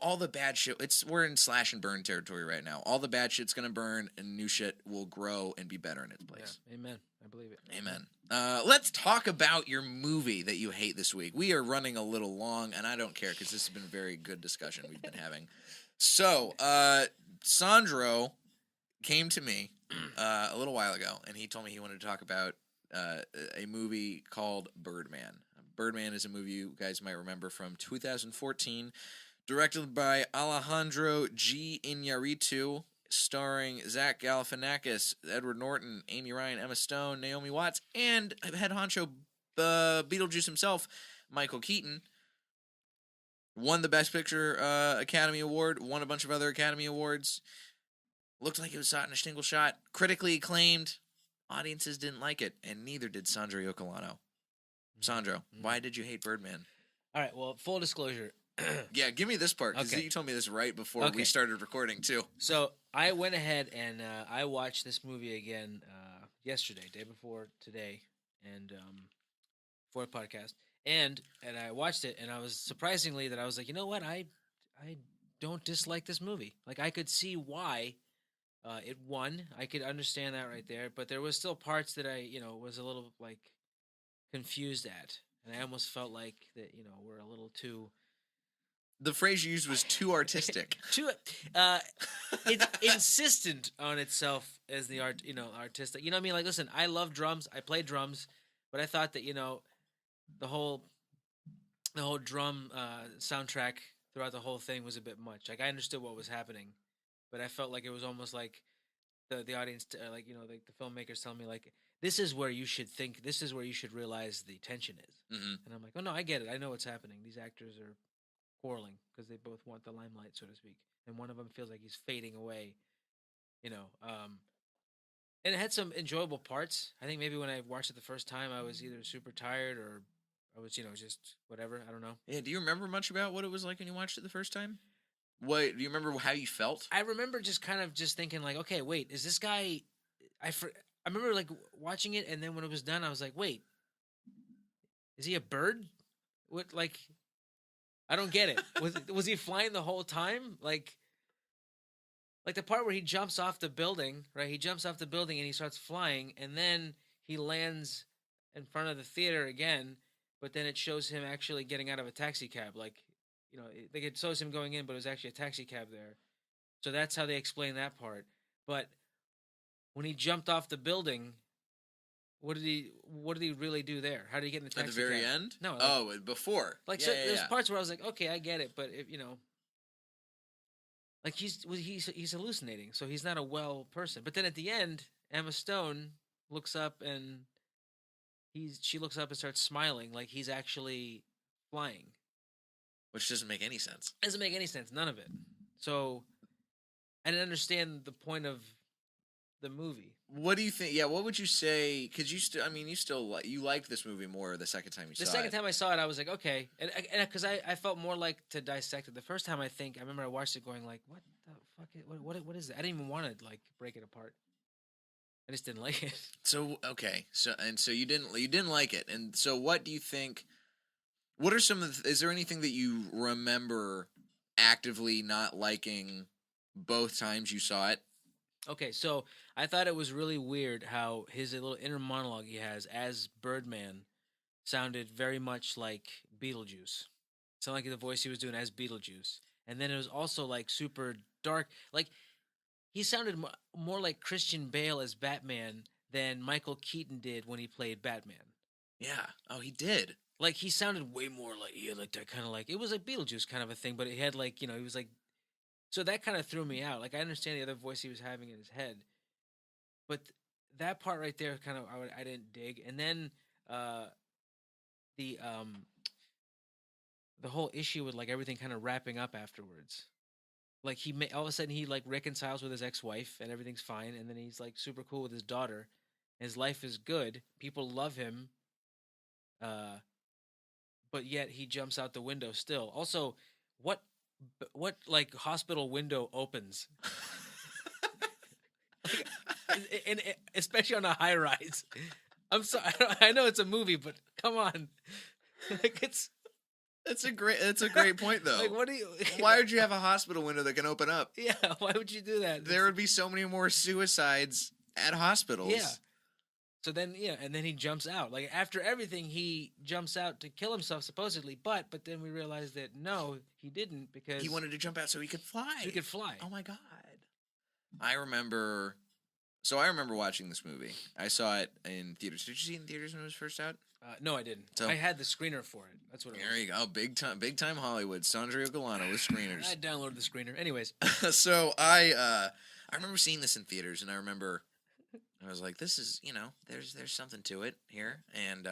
all the bad shit. We're in slash and burn territory right now. All the bad shit's gonna burn, and new shit will grow and be better in its place. Yeah, amen. I believe it. Amen. Let's talk about your movie that you hate this week. We are running a little long, and I don't care because this has been a very good discussion we've been having. So, Sandro came to me a little while ago, and he told me he wanted to talk about a movie called Birdman. Birdman is a movie you guys might remember from 2014, directed by Alejandro G. Iñárritu, starring Zach Galifianakis, Edward Norton, Amy Ryan, Emma Stone, Naomi Watts, and head honcho Beetlejuice himself, Michael Keaton. Won the Best Picture Academy Award, won a bunch of other Academy Awards. Looked like it was shot in a single shot. Critically acclaimed. Audiences didn't like it, and neither did Sandro Iocolano. Sandro, why did you hate Birdman? All right, well, full disclosure. Yeah, give me this part, because you told me this right before we started recording, too. So, I went ahead and I watched this movie again yesterday, day before today, and for a podcast. And I watched it, and I was surprisingly that I was like, you know what, I don't dislike this movie. Like, I could see why it won. I could understand that right there, but there was still parts that I, was a little like confused at, and I almost felt like that, we're a little too. The phrase you used was too artistic. It's insistent on itself as the art, artistic. You know what I mean? Like, listen, I love drums. I play drums, but I thought that the whole drum soundtrack throughout the whole thing was a bit much. Like, I understood what was happening, but I felt like it was almost like the audience, like the filmmakers telling me like, this is where you should think, this is where you should realize the tension is. Mm-hmm. And I'm like, oh no, I get it. I know what's happening. These actors are quarreling because they both want the limelight, so to speak, and one of them feels like he's fading away. And it had some enjoyable parts. I think maybe when I watched it the first time, I was either super tired or I was, just whatever. I don't know. Yeah. Do you remember much about what it was like when you watched it the first time? What do you remember? How you felt? I remember just kind of just thinking like, okay, wait, is this guy? I remember like watching it, and then when it was done, I was like, wait, is he a bird? What, like? I don't get it. Was he flying the whole time? Like the part where he jumps off the building, right? He jumps off the building and he starts flying, and then he lands in front of the theater again. But then it shows him actually getting out of a taxi cab. Like, it shows him going in, but it was actually a taxi cab there. So that's how they explain that part. But when he jumped off the building, what did he really do there? How did he get in the taxi at the very cab? end? No. Before. Like, there's parts where I was like, okay, I get it, but if, like he's hallucinating, so he's not a well person. But then at the end, Emma Stone looks up and she looks up and starts smiling like he's actually flying. Which doesn't make any sense. Doesn't make any sense. None of it. So I didn't understand the point of the movie. What do you think? Yeah, what would you say? Because you liked this movie more the second time you saw it. The second time I saw it, I was like, okay, and because I felt more like to dissect it. The first time, I remember I watched it going like, what the fuck? What is that? I didn't even want to like break it apart. I just didn't like it. So okay, so you didn't like it, and so what do you think? What are some of? Is there anything that you remember actively not liking both times you saw it? Okay, so I thought it was really weird how his little inner monologue he has as Birdman sounded very much like Beetlejuice. Sounded like the voice he was doing as Beetlejuice. And then it was also like super dark. Like he sounded more like Christian Bale as Batman than Michael Keaton did when he played Batman. Yeah. Oh, he did. Like he sounded way more like like that kind of like it was like Beetlejuice kind of a thing, but it had like he was like so that kind of threw me out. Like I understand the other voice he was having in his head, but that part right there kind of I didn't dig. And then the the whole issue with like everything kind of wrapping up afterwards. Like all of a sudden he like reconciles with his ex-wife and everything's fine, and then he's like super cool with his daughter. His life is good. People love him. But yet he jumps out the window still. Also, what like hospital window opens? and especially on a high rise. I'm sorry. I know it's a movie, but come on. Like That's a great point though. Like, what do you? Why would you have a hospital window that can open up? Yeah, why would you do that? There would be so many more suicides at hospitals. Yeah. So then, and then he jumps out. Like after everything, he jumps out to kill himself supposedly. But then we realize that no, he didn't because he wanted to jump out so he could fly. So he could fly. Oh my god! I remember watching this movie. I saw it in theaters. Did you see it in theaters when it was first out? No, I didn't. So, I had the screener for it. That's what it was. There you go. Big time Hollywood. Sandro Iocolano with screeners. I downloaded the screener. Anyways. So I remember seeing this in theaters, and I remember I was like, this is, there's something to it here. And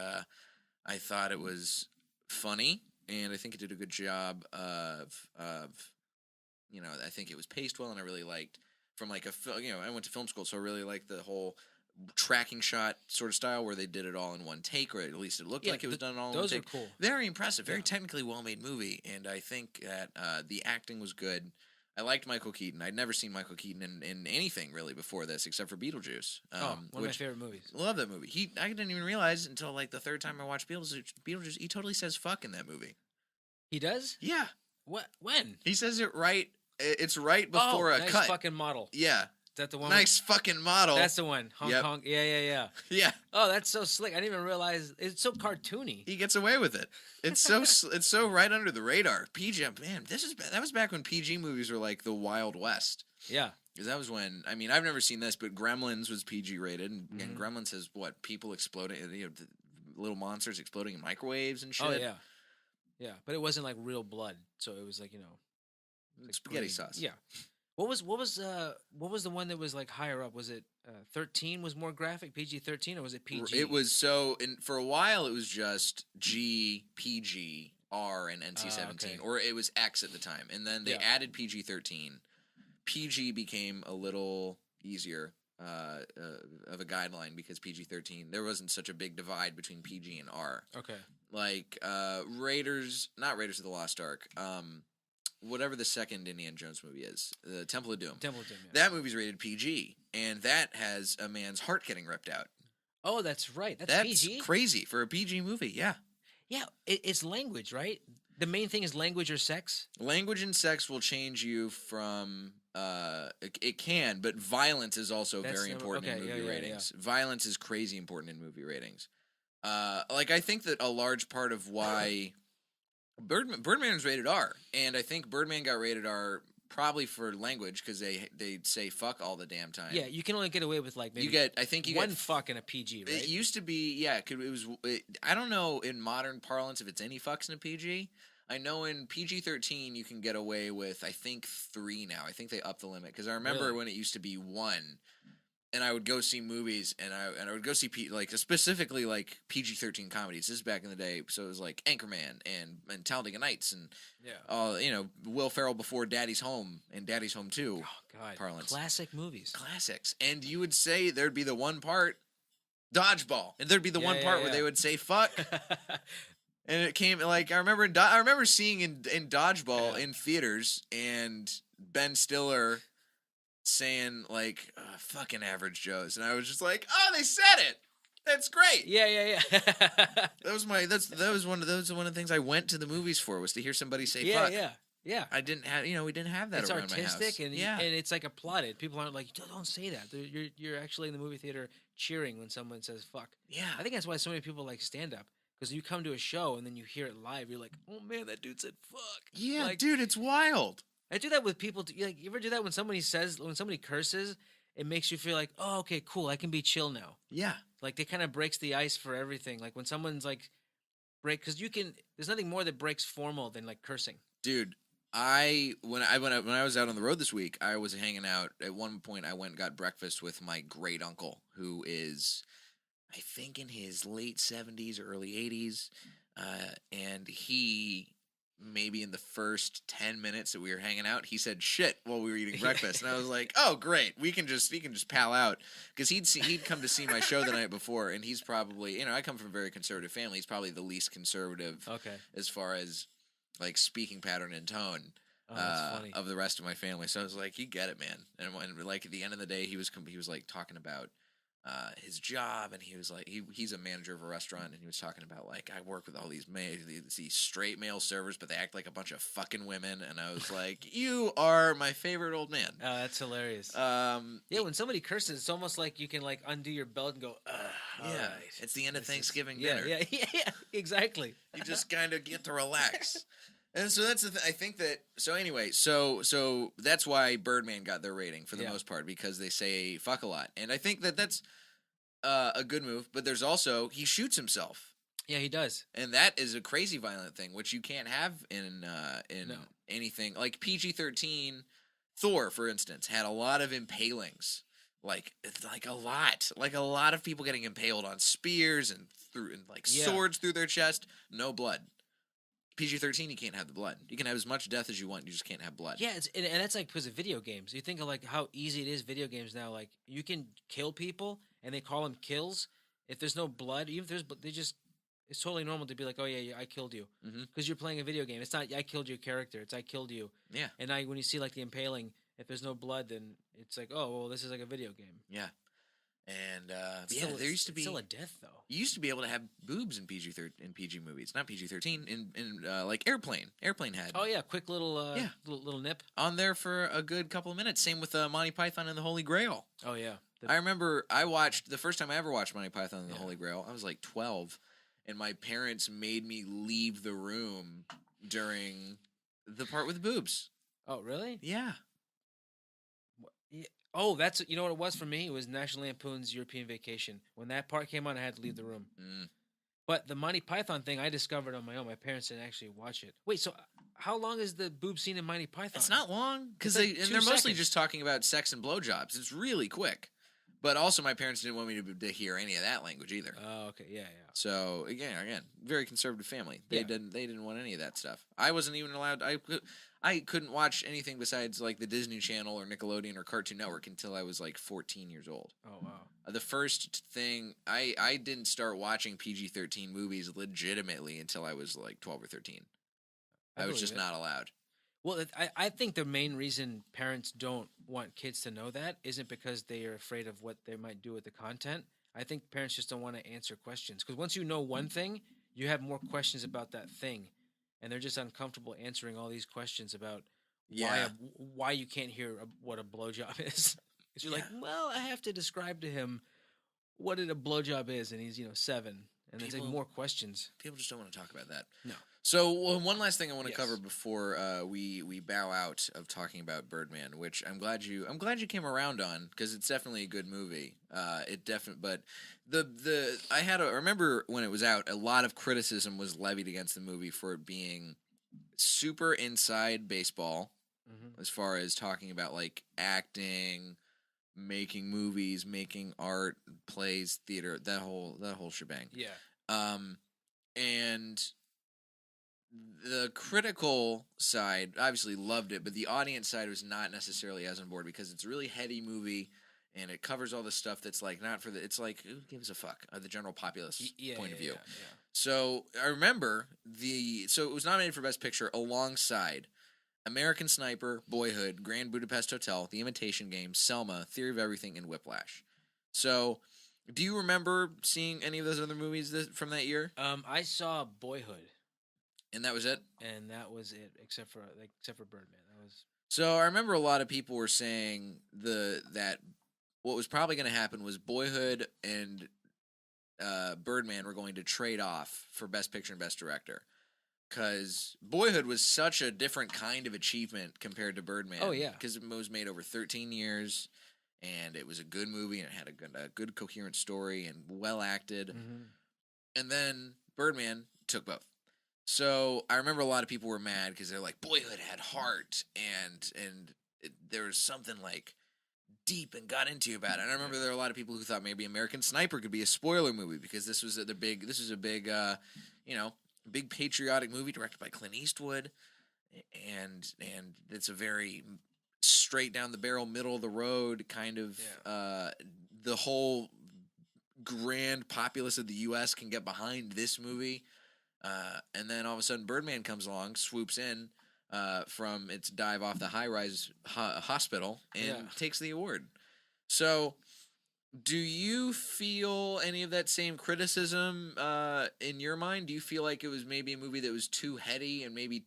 I thought it was funny, and I think it did a good job of I think it was paced well, and I really liked from like I went to film school, so I really liked the whole tracking shot sort of style where they did it all in one take, or at least it looked like it was done all in one take. Those are cool. Very impressive, very technically well-made movie, and I think that the acting was good. I liked Michael Keaton. I'd never seen Michael Keaton in anything really before this, except for Beetlejuice. One of my favorite movies. Love that movie. I didn't even realize until like the third time I watched Beetlejuice, he totally says fuck in that movie. He does? Yeah. What? When? He says it right. It's right before a nice cut. Fucking model. Yeah. Is that the one? Nice fucking model. That's the one. Hong Kong. Yeah. Yeah. Oh, that's so slick. I didn't even realize it's so cartoony. He gets away with it. It's so right under the radar. PG, man, that was back when PG movies were like the Wild West. Yeah. Because that was when, I've never seen this, but Gremlins was PG rated, and Gremlins has people exploding, little monsters exploding in microwaves and shit. Oh yeah. Yeah, but it wasn't like real blood, so it was like like spaghetti sauce. Yeah. What was the one that was like higher up? Was it 13 was more graphic, PG-13, or was it PG? It was for a while it was just G, PG, R, and NC-17, okay. or it was X at the time, and then they added PG-13. PG became a little easier of a guideline because PG-13 there wasn't such a big divide between PG and R. Okay. Like not Raiders of the Lost Ark. Whatever the second Indiana Jones movie is, the Temple of Doom. Yeah. That movie's rated PG, and that has a man's heart getting ripped out. Oh, that's right. That's PG? That's crazy for a PG movie, yeah. Yeah, it's language, right? The main thing is language or sex? Language and sex will change you from... it can, but violence is also very important in movie ratings. Yeah. Violence is crazy important in movie ratings. I think that a large part of why... Birdman was rated R, and I think Birdman got rated R probably for language because they say fuck all the damn time. Yeah, you can only get away with like maybe one fuck in a PG, right? It used to be I don't know in modern parlance if it's any fucks in a PG. I know in PG-13 you can get away with I think 3 now. I think they upped the limit because I remember when it used to be 1. And I would go see movies, and I would go see specifically like PG-13 comedies. This is back in the day, so it was like Anchorman and Talladega Nights and Will Ferrell before Daddy's Home and Daddy's Home 2. Oh God, parlance. Classic movies, classics. And you would say there'd be the one part, dodgeball, and there'd be the one part where they would say fuck. And it came like I remember seeing in dodgeball in theaters, and Ben Stiller saying like fucking average Joes, and I was just like, oh, they said it. That's great. Yeah. That was one of the things I went to the movies for, was to hear somebody say fuck. Yeah. I didn't have, we didn't have that It's around my house. artistic and it's like applauded. People aren't like, don't say that. You're actually in the movie theater cheering when someone says fuck. Yeah. I think that's why so many people like stand up, because you come to a show and then you hear it live. You're like, oh man, that dude said fuck. Yeah, like, dude, it's wild. I do that with people. Like, you ever do that when somebody curses? It makes you feel like, oh, okay, cool. I can be chill now. Yeah. Like, it kind of breaks the ice for everything. Like when someone's like because there's nothing more that breaks formal than like cursing. Dude, when I was out on the road this week, I was hanging out. At one point, I went and got breakfast with my great uncle, who is, I think, in his late 70s, early 80s, and he, maybe in the first 10 minutes that we were hanging out, he said shit while we were eating breakfast, and I was like, oh great, we can just pal out, because he'd come to see my show the night before, and he's probably, I come from a very conservative family. He's probably the least conservative, as far as like speaking pattern and tone of the rest of my family. So I was like, you get it, man. And when, like, at the end of the day, he was like talking about his job, and he was like, he's a manager of a restaurant, and he was talking about, like, I work with all these straight male servers, but they act like a bunch of fucking women. And I was like, you are my favorite old man. Oh, that's hilarious. Yeah, when somebody curses, it's almost like you can like undo your belt and go, yeah, right. It's the end of Thanksgiving dinner. Yeah, exactly. You just kind of get to relax. And so that's the I think that, so anyway, so that's why Birdman got their rating for the most part, because they say fuck a lot. And I think that that's a good move, but there's also, he shoots himself. Yeah, he does. And that is a crazy violent thing, which you can't have in anything. Like PG-13, Thor, for instance, had a lot of impalings. Like a lot of people getting impaled on spears and swords through their chest. No blood. PG-13, you can't have the blood. You can have as much death as you want. You just can't have blood. Yeah, and that's like because of video games. You think of like how easy it is. Video games now, like you can kill people, and they call them kills. If there's no blood, even if there's, it's totally normal to be like, oh yeah, I killed you, because you're playing a video game. It's not I killed your character. It's I killed you. Yeah. And when you see like the impaling, if there's no blood, then it's like, oh well, this is like a video game. Yeah. And there used to be still a death though. You used to be able to have boobs in PG movies, not PG-13. In like Airplane had. Oh yeah, quick little little nip on there for a good couple of minutes. Same with Monty Python and the Holy Grail. Oh yeah, I remember I watched the first time I ever watched Monty Python and the Holy Grail. I was like 12, and my parents made me leave the room during the part with boobs. Oh really? Yeah. Oh, that's, you know what it was for me? It was National Lampoon's European Vacation. When that part came on, I had to leave the room. But the Monty Python thing, I discovered on my own. My parents didn't actually watch it. Wait, so how long is the boob scene in Monty Python? It's not long, because they're mostly just talking about sex and blowjobs. It's really quick. But also, my parents didn't want me to hear any of that language either. Oh, okay, yeah. So again, very conservative family. They didn't want any of that stuff. I wasn't even allowed. I couldn't watch anything besides like the Disney Channel or Nickelodeon or Cartoon Network until I was like 14 years old. Oh wow! The first thing I didn't start watching PG-13 movies legitimately until I was like 12 or 13. I was just not allowed. Well, I think the main reason parents don't want kids to know that isn't because they are afraid of what they might do with the content. I think parents just don't want to answer questions, because once you know one thing, you have more questions about that thing. And they're just uncomfortable answering all these questions about why you can't hear what a blowjob is. Because you're like, well, I have to describe to him what a blowjob is, and he's 7, and there's like more questions. People just don't want to talk about that. No. So one last thing I want to cover before we bow out of talking about Birdman, which I'm glad you came around on, because it's definitely a good movie. But I remember when it was out, a lot of criticism was levied against the movie for it being super inside baseball, as far as talking about like acting, making movies, making art, plays, theater, that whole shebang. Yeah. And the critical side obviously loved it, but the audience side was not necessarily as on board, because it's a really heady movie, and it covers all this stuff that's like not for it's like, who gives a fuck, the general populace point of view. Yeah. So I remember so it was nominated for Best Picture alongside American Sniper, Boyhood, Grand Budapest Hotel, The Imitation Game, Selma, Theory of Everything, and Whiplash. So, do you remember seeing any of those other movies from that year? I saw Boyhood, And that was it? and that was it, except for Birdman. That was So, I remember a lot of people were saying that what was probably going to happen was Boyhood and Birdman were going to trade off for Best Picture and Best Director. Because Boyhood was such a different kind of achievement compared to Birdman. Oh, yeah. Because it was made over 13 years, and it was a good movie, and it had a good coherent story, and well acted. Mm-hmm. And then Birdman took both. So I remember a lot of people were mad because they're like, Boyhood had heart, and there was something like deep and got into you about it. And I remember there were a lot of people who thought maybe American Sniper could be a spoiler movie because this was a big big patriotic movie directed by Clint Eastwood, and it's a very straight down the barrel, middle of the road kind of the whole grand populace of the U.S. can get behind this movie, and then all of a sudden Birdman comes along, swoops in from its dive off the high-rise hospital and takes the award. So, do you feel any of that same criticism in your mind? Do you feel like it was maybe a movie that was too heady and maybe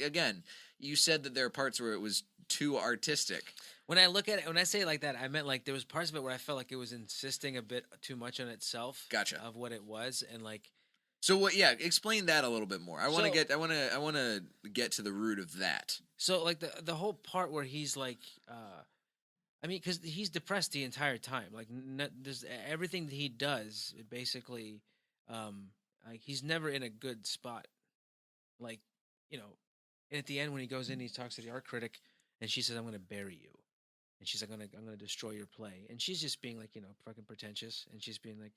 again, you said that there are parts where it was too artistic. When I look at it, when I say it like that, I meant like there was parts of it where I felt like it was insisting a bit too much on itself. Gotcha. Of what it was, and like. So what? Yeah, explain that a little bit more. I want to get to the root of that. So like the whole part where he's like. I mean, because he's depressed the entire time. Like, everything that he does, basically, like he's never in a good spot. Like, and at the end when he goes in, he talks to the art critic, and she says, "I'm going to bury you," and she's like, "I'm going to destroy your play," and she's just being like, fucking pretentious, and she's being like.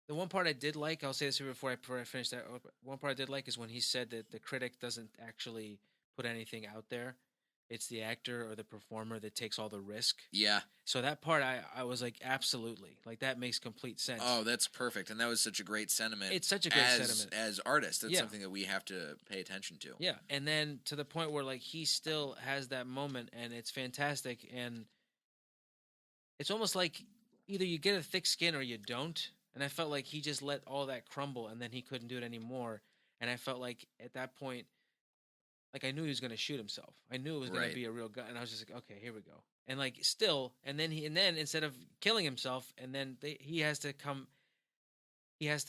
The one part I did like, I'll say this before I finish that. One part I did like is when he said that the critic doesn't actually put anything out there. It's the actor or the performer that takes all the risk. Yeah. So that part, I was like, absolutely. Like, that makes complete sense. Oh, that's perfect. And that was such a great sentiment. It's such a great sentiment. As artists, that's something that we have to pay attention to. Yeah. And then to the point where, like, he still has that moment, and it's fantastic. And it's almost like either you get a thick skin or you don't. And I felt like he just let all that crumble, and then he couldn't do it anymore. And I felt like at that point, like I knew he was going to shoot himself. I knew it was going to be a real gun, and I was just like, okay, here we go. And like still, and then instead of killing himself, and then he has to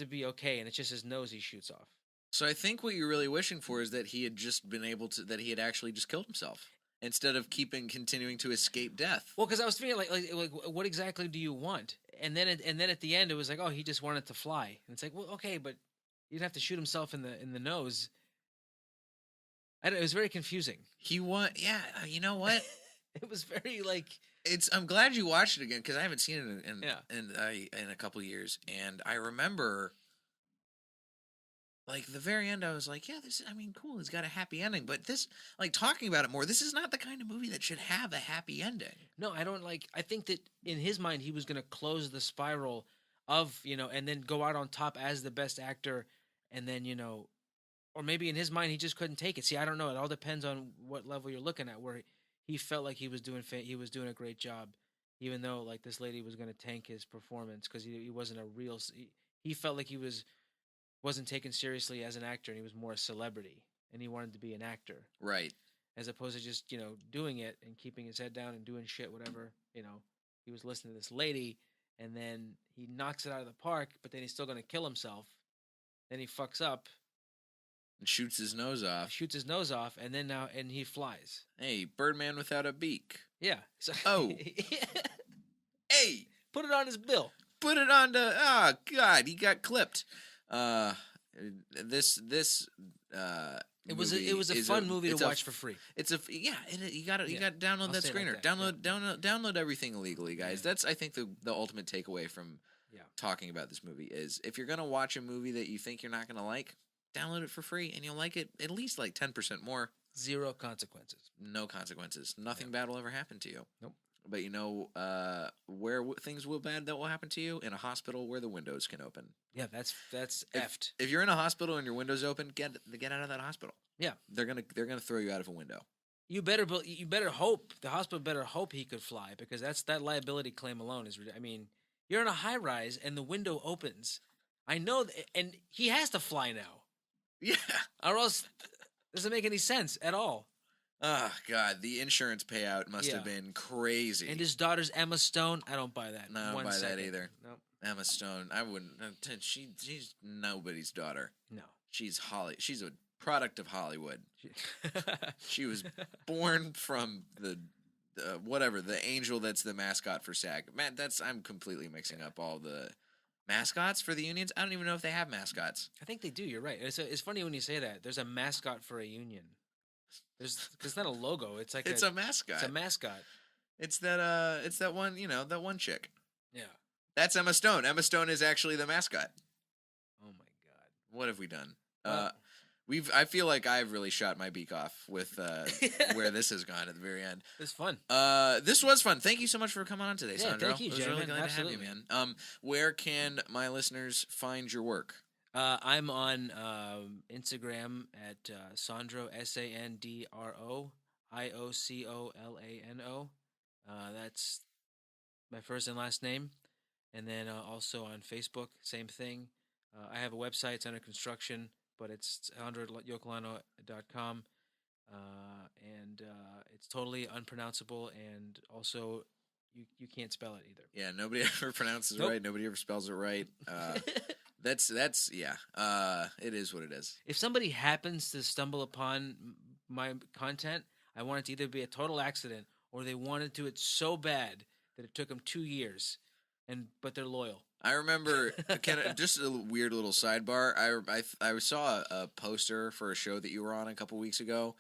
be okay, and it's just his nose he shoots off. So I think what you're really wishing for is that he had just been able to, that he had actually just killed himself instead of continuing to escape death. Well, because I was thinking like what exactly do you want? And then at the end it was like, oh, he just wanted to fly, and it's like, well, okay, but you'd have to shoot himself in the nose. It was very confusing. You know what? It was very like I'm glad you watched it again because I haven't seen it in a couple years, and I remember like the very end. I was like, yeah, cool. It's got a happy ending, but this, like talking about it more, this is not the kind of movie that should have a happy ending. No, I don't like. I think that in his mind, he was going to close the spiral of and then go out on top as the best actor, and then or maybe in his mind he just couldn't take it. See, I don't know. It all depends on what level you're looking at. Where he felt like he was doing a great job, even though like this lady was going to tank his performance because he wasn't a real. He felt like he wasn't taken seriously as an actor, and he was more a celebrity, and he wanted to be an actor, right? As opposed to just doing it and keeping his head down and doing shit, whatever. He was listening to this lady, and then he knocks it out of the park, but then he's still going to kill himself. Then he fucks up. And shoots his nose off. And then and he flies. Hey, Birdman without a beak. Yeah. So, Hey! Put it on his bill. Put it on to... Oh, God, he got clipped. This it was a fun movie to watch for free. You got to download that screener. Download everything illegally, guys. Yeah. That's I think the ultimate takeaway from talking about this movie is if you're going to watch a movie that you think you're not going to like, download it for free, and you'll like it at least like 10% more. Zero consequences. No consequences. Nothing bad will ever happen to you. Nope. But you know where things will bad that will happen to you? In a hospital where the windows can open. Yeah, that's effed. If you're in a hospital and your window's open, get out of that hospital. Yeah, they're gonna throw you out of a window. You better hope the hospital better hope he could fly, because that liability claim alone is. I mean, you're in a high rise and the window opens. I know, and he has to fly now. Yeah, or else it doesn't make any sense at all. Oh God, the insurance payout must have been crazy. And his daughter's Emma Stone. I don't buy that. No, I don't buy that either. No, Emma Stone. I wouldn't. She's nobody's daughter. No, she's She's a product of Hollywood. She was born from the angel that's the mascot for SAG. Man, I'm completely mixing up all the mascots for the unions. I don't even know if they have mascots. I think they do. You're right. It's funny when you say that. There's a mascot for a union. Because it's not a logo. It's like a mascot. It's a mascot. It's that one. That one chick. Yeah. That's Emma Stone. Emma Stone is actually the mascot. Oh my God. What have we done? I feel like I've really shot my beak off with where this has gone at the very end. It was fun. This was fun. Thank you so much for coming on today, Sandro. Thank you, Jay. It was really glad to have you, man. Where can my listeners find your work? I'm on Instagram at Sandro Sandro Iocolano. That's my first and last name. And then also on Facebook, same thing. I have a website. It's under construction, but it's UntitledChapter.com. And it's totally unpronounceable, and also you can't spell it either. Yeah, nobody ever pronounces it right. Nobody ever spells it right. That's it is what it is. If somebody happens to stumble upon my content, I want it to either be a total accident or they wanted to it so bad that it took them 2 years, but they're loyal. I remember, just a weird little sidebar. I saw a poster for a show that you were on a couple weeks ago,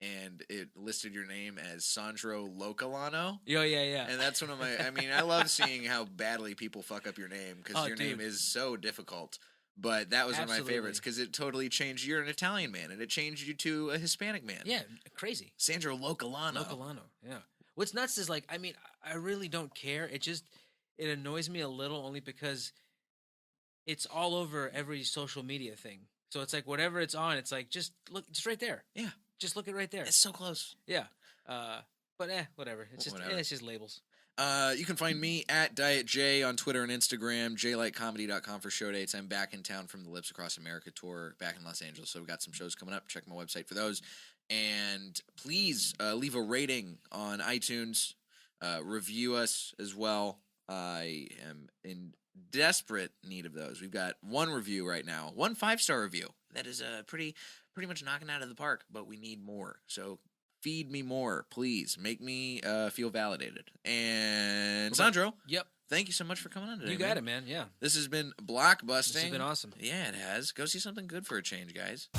and it listed your name as Sandro Iocolano. Yeah. And that's one of my. I mean, I love seeing how badly people fuck up your name, because your name is so difficult. But that was one of my favorites, because it totally changed. You're an Italian man, and it changed you to a Hispanic man. Yeah, crazy. Sandro Iocolano. Yeah. What's nuts is, like, I mean, I really don't care. It annoys me a little, only because it's all over every social media thing. So it's like whatever it's on, it's like, just look, it's right there. Yeah. Just look it right there. It's so close. Yeah. But whatever. It's just labels. You can find me at Diet J on Twitter and Instagram, jlightcomedy.com for show dates. I'm back in town from the Lips Across America tour back in Los Angeles, so we've got some shows coming up. Check my website for those. And please leave a rating on iTunes. Review us as well. I am in desperate need of those. We've got one review right now, 1 5-star review. That is pretty much knocking out of the park, but we need more. So feed me more, please. Make me feel validated. And Sandro, yep. Thank you so much for coming on today. You got it, man. Yeah. This has been Blockbusting. This has been awesome. Yeah, it has. Go see something good for a change, guys.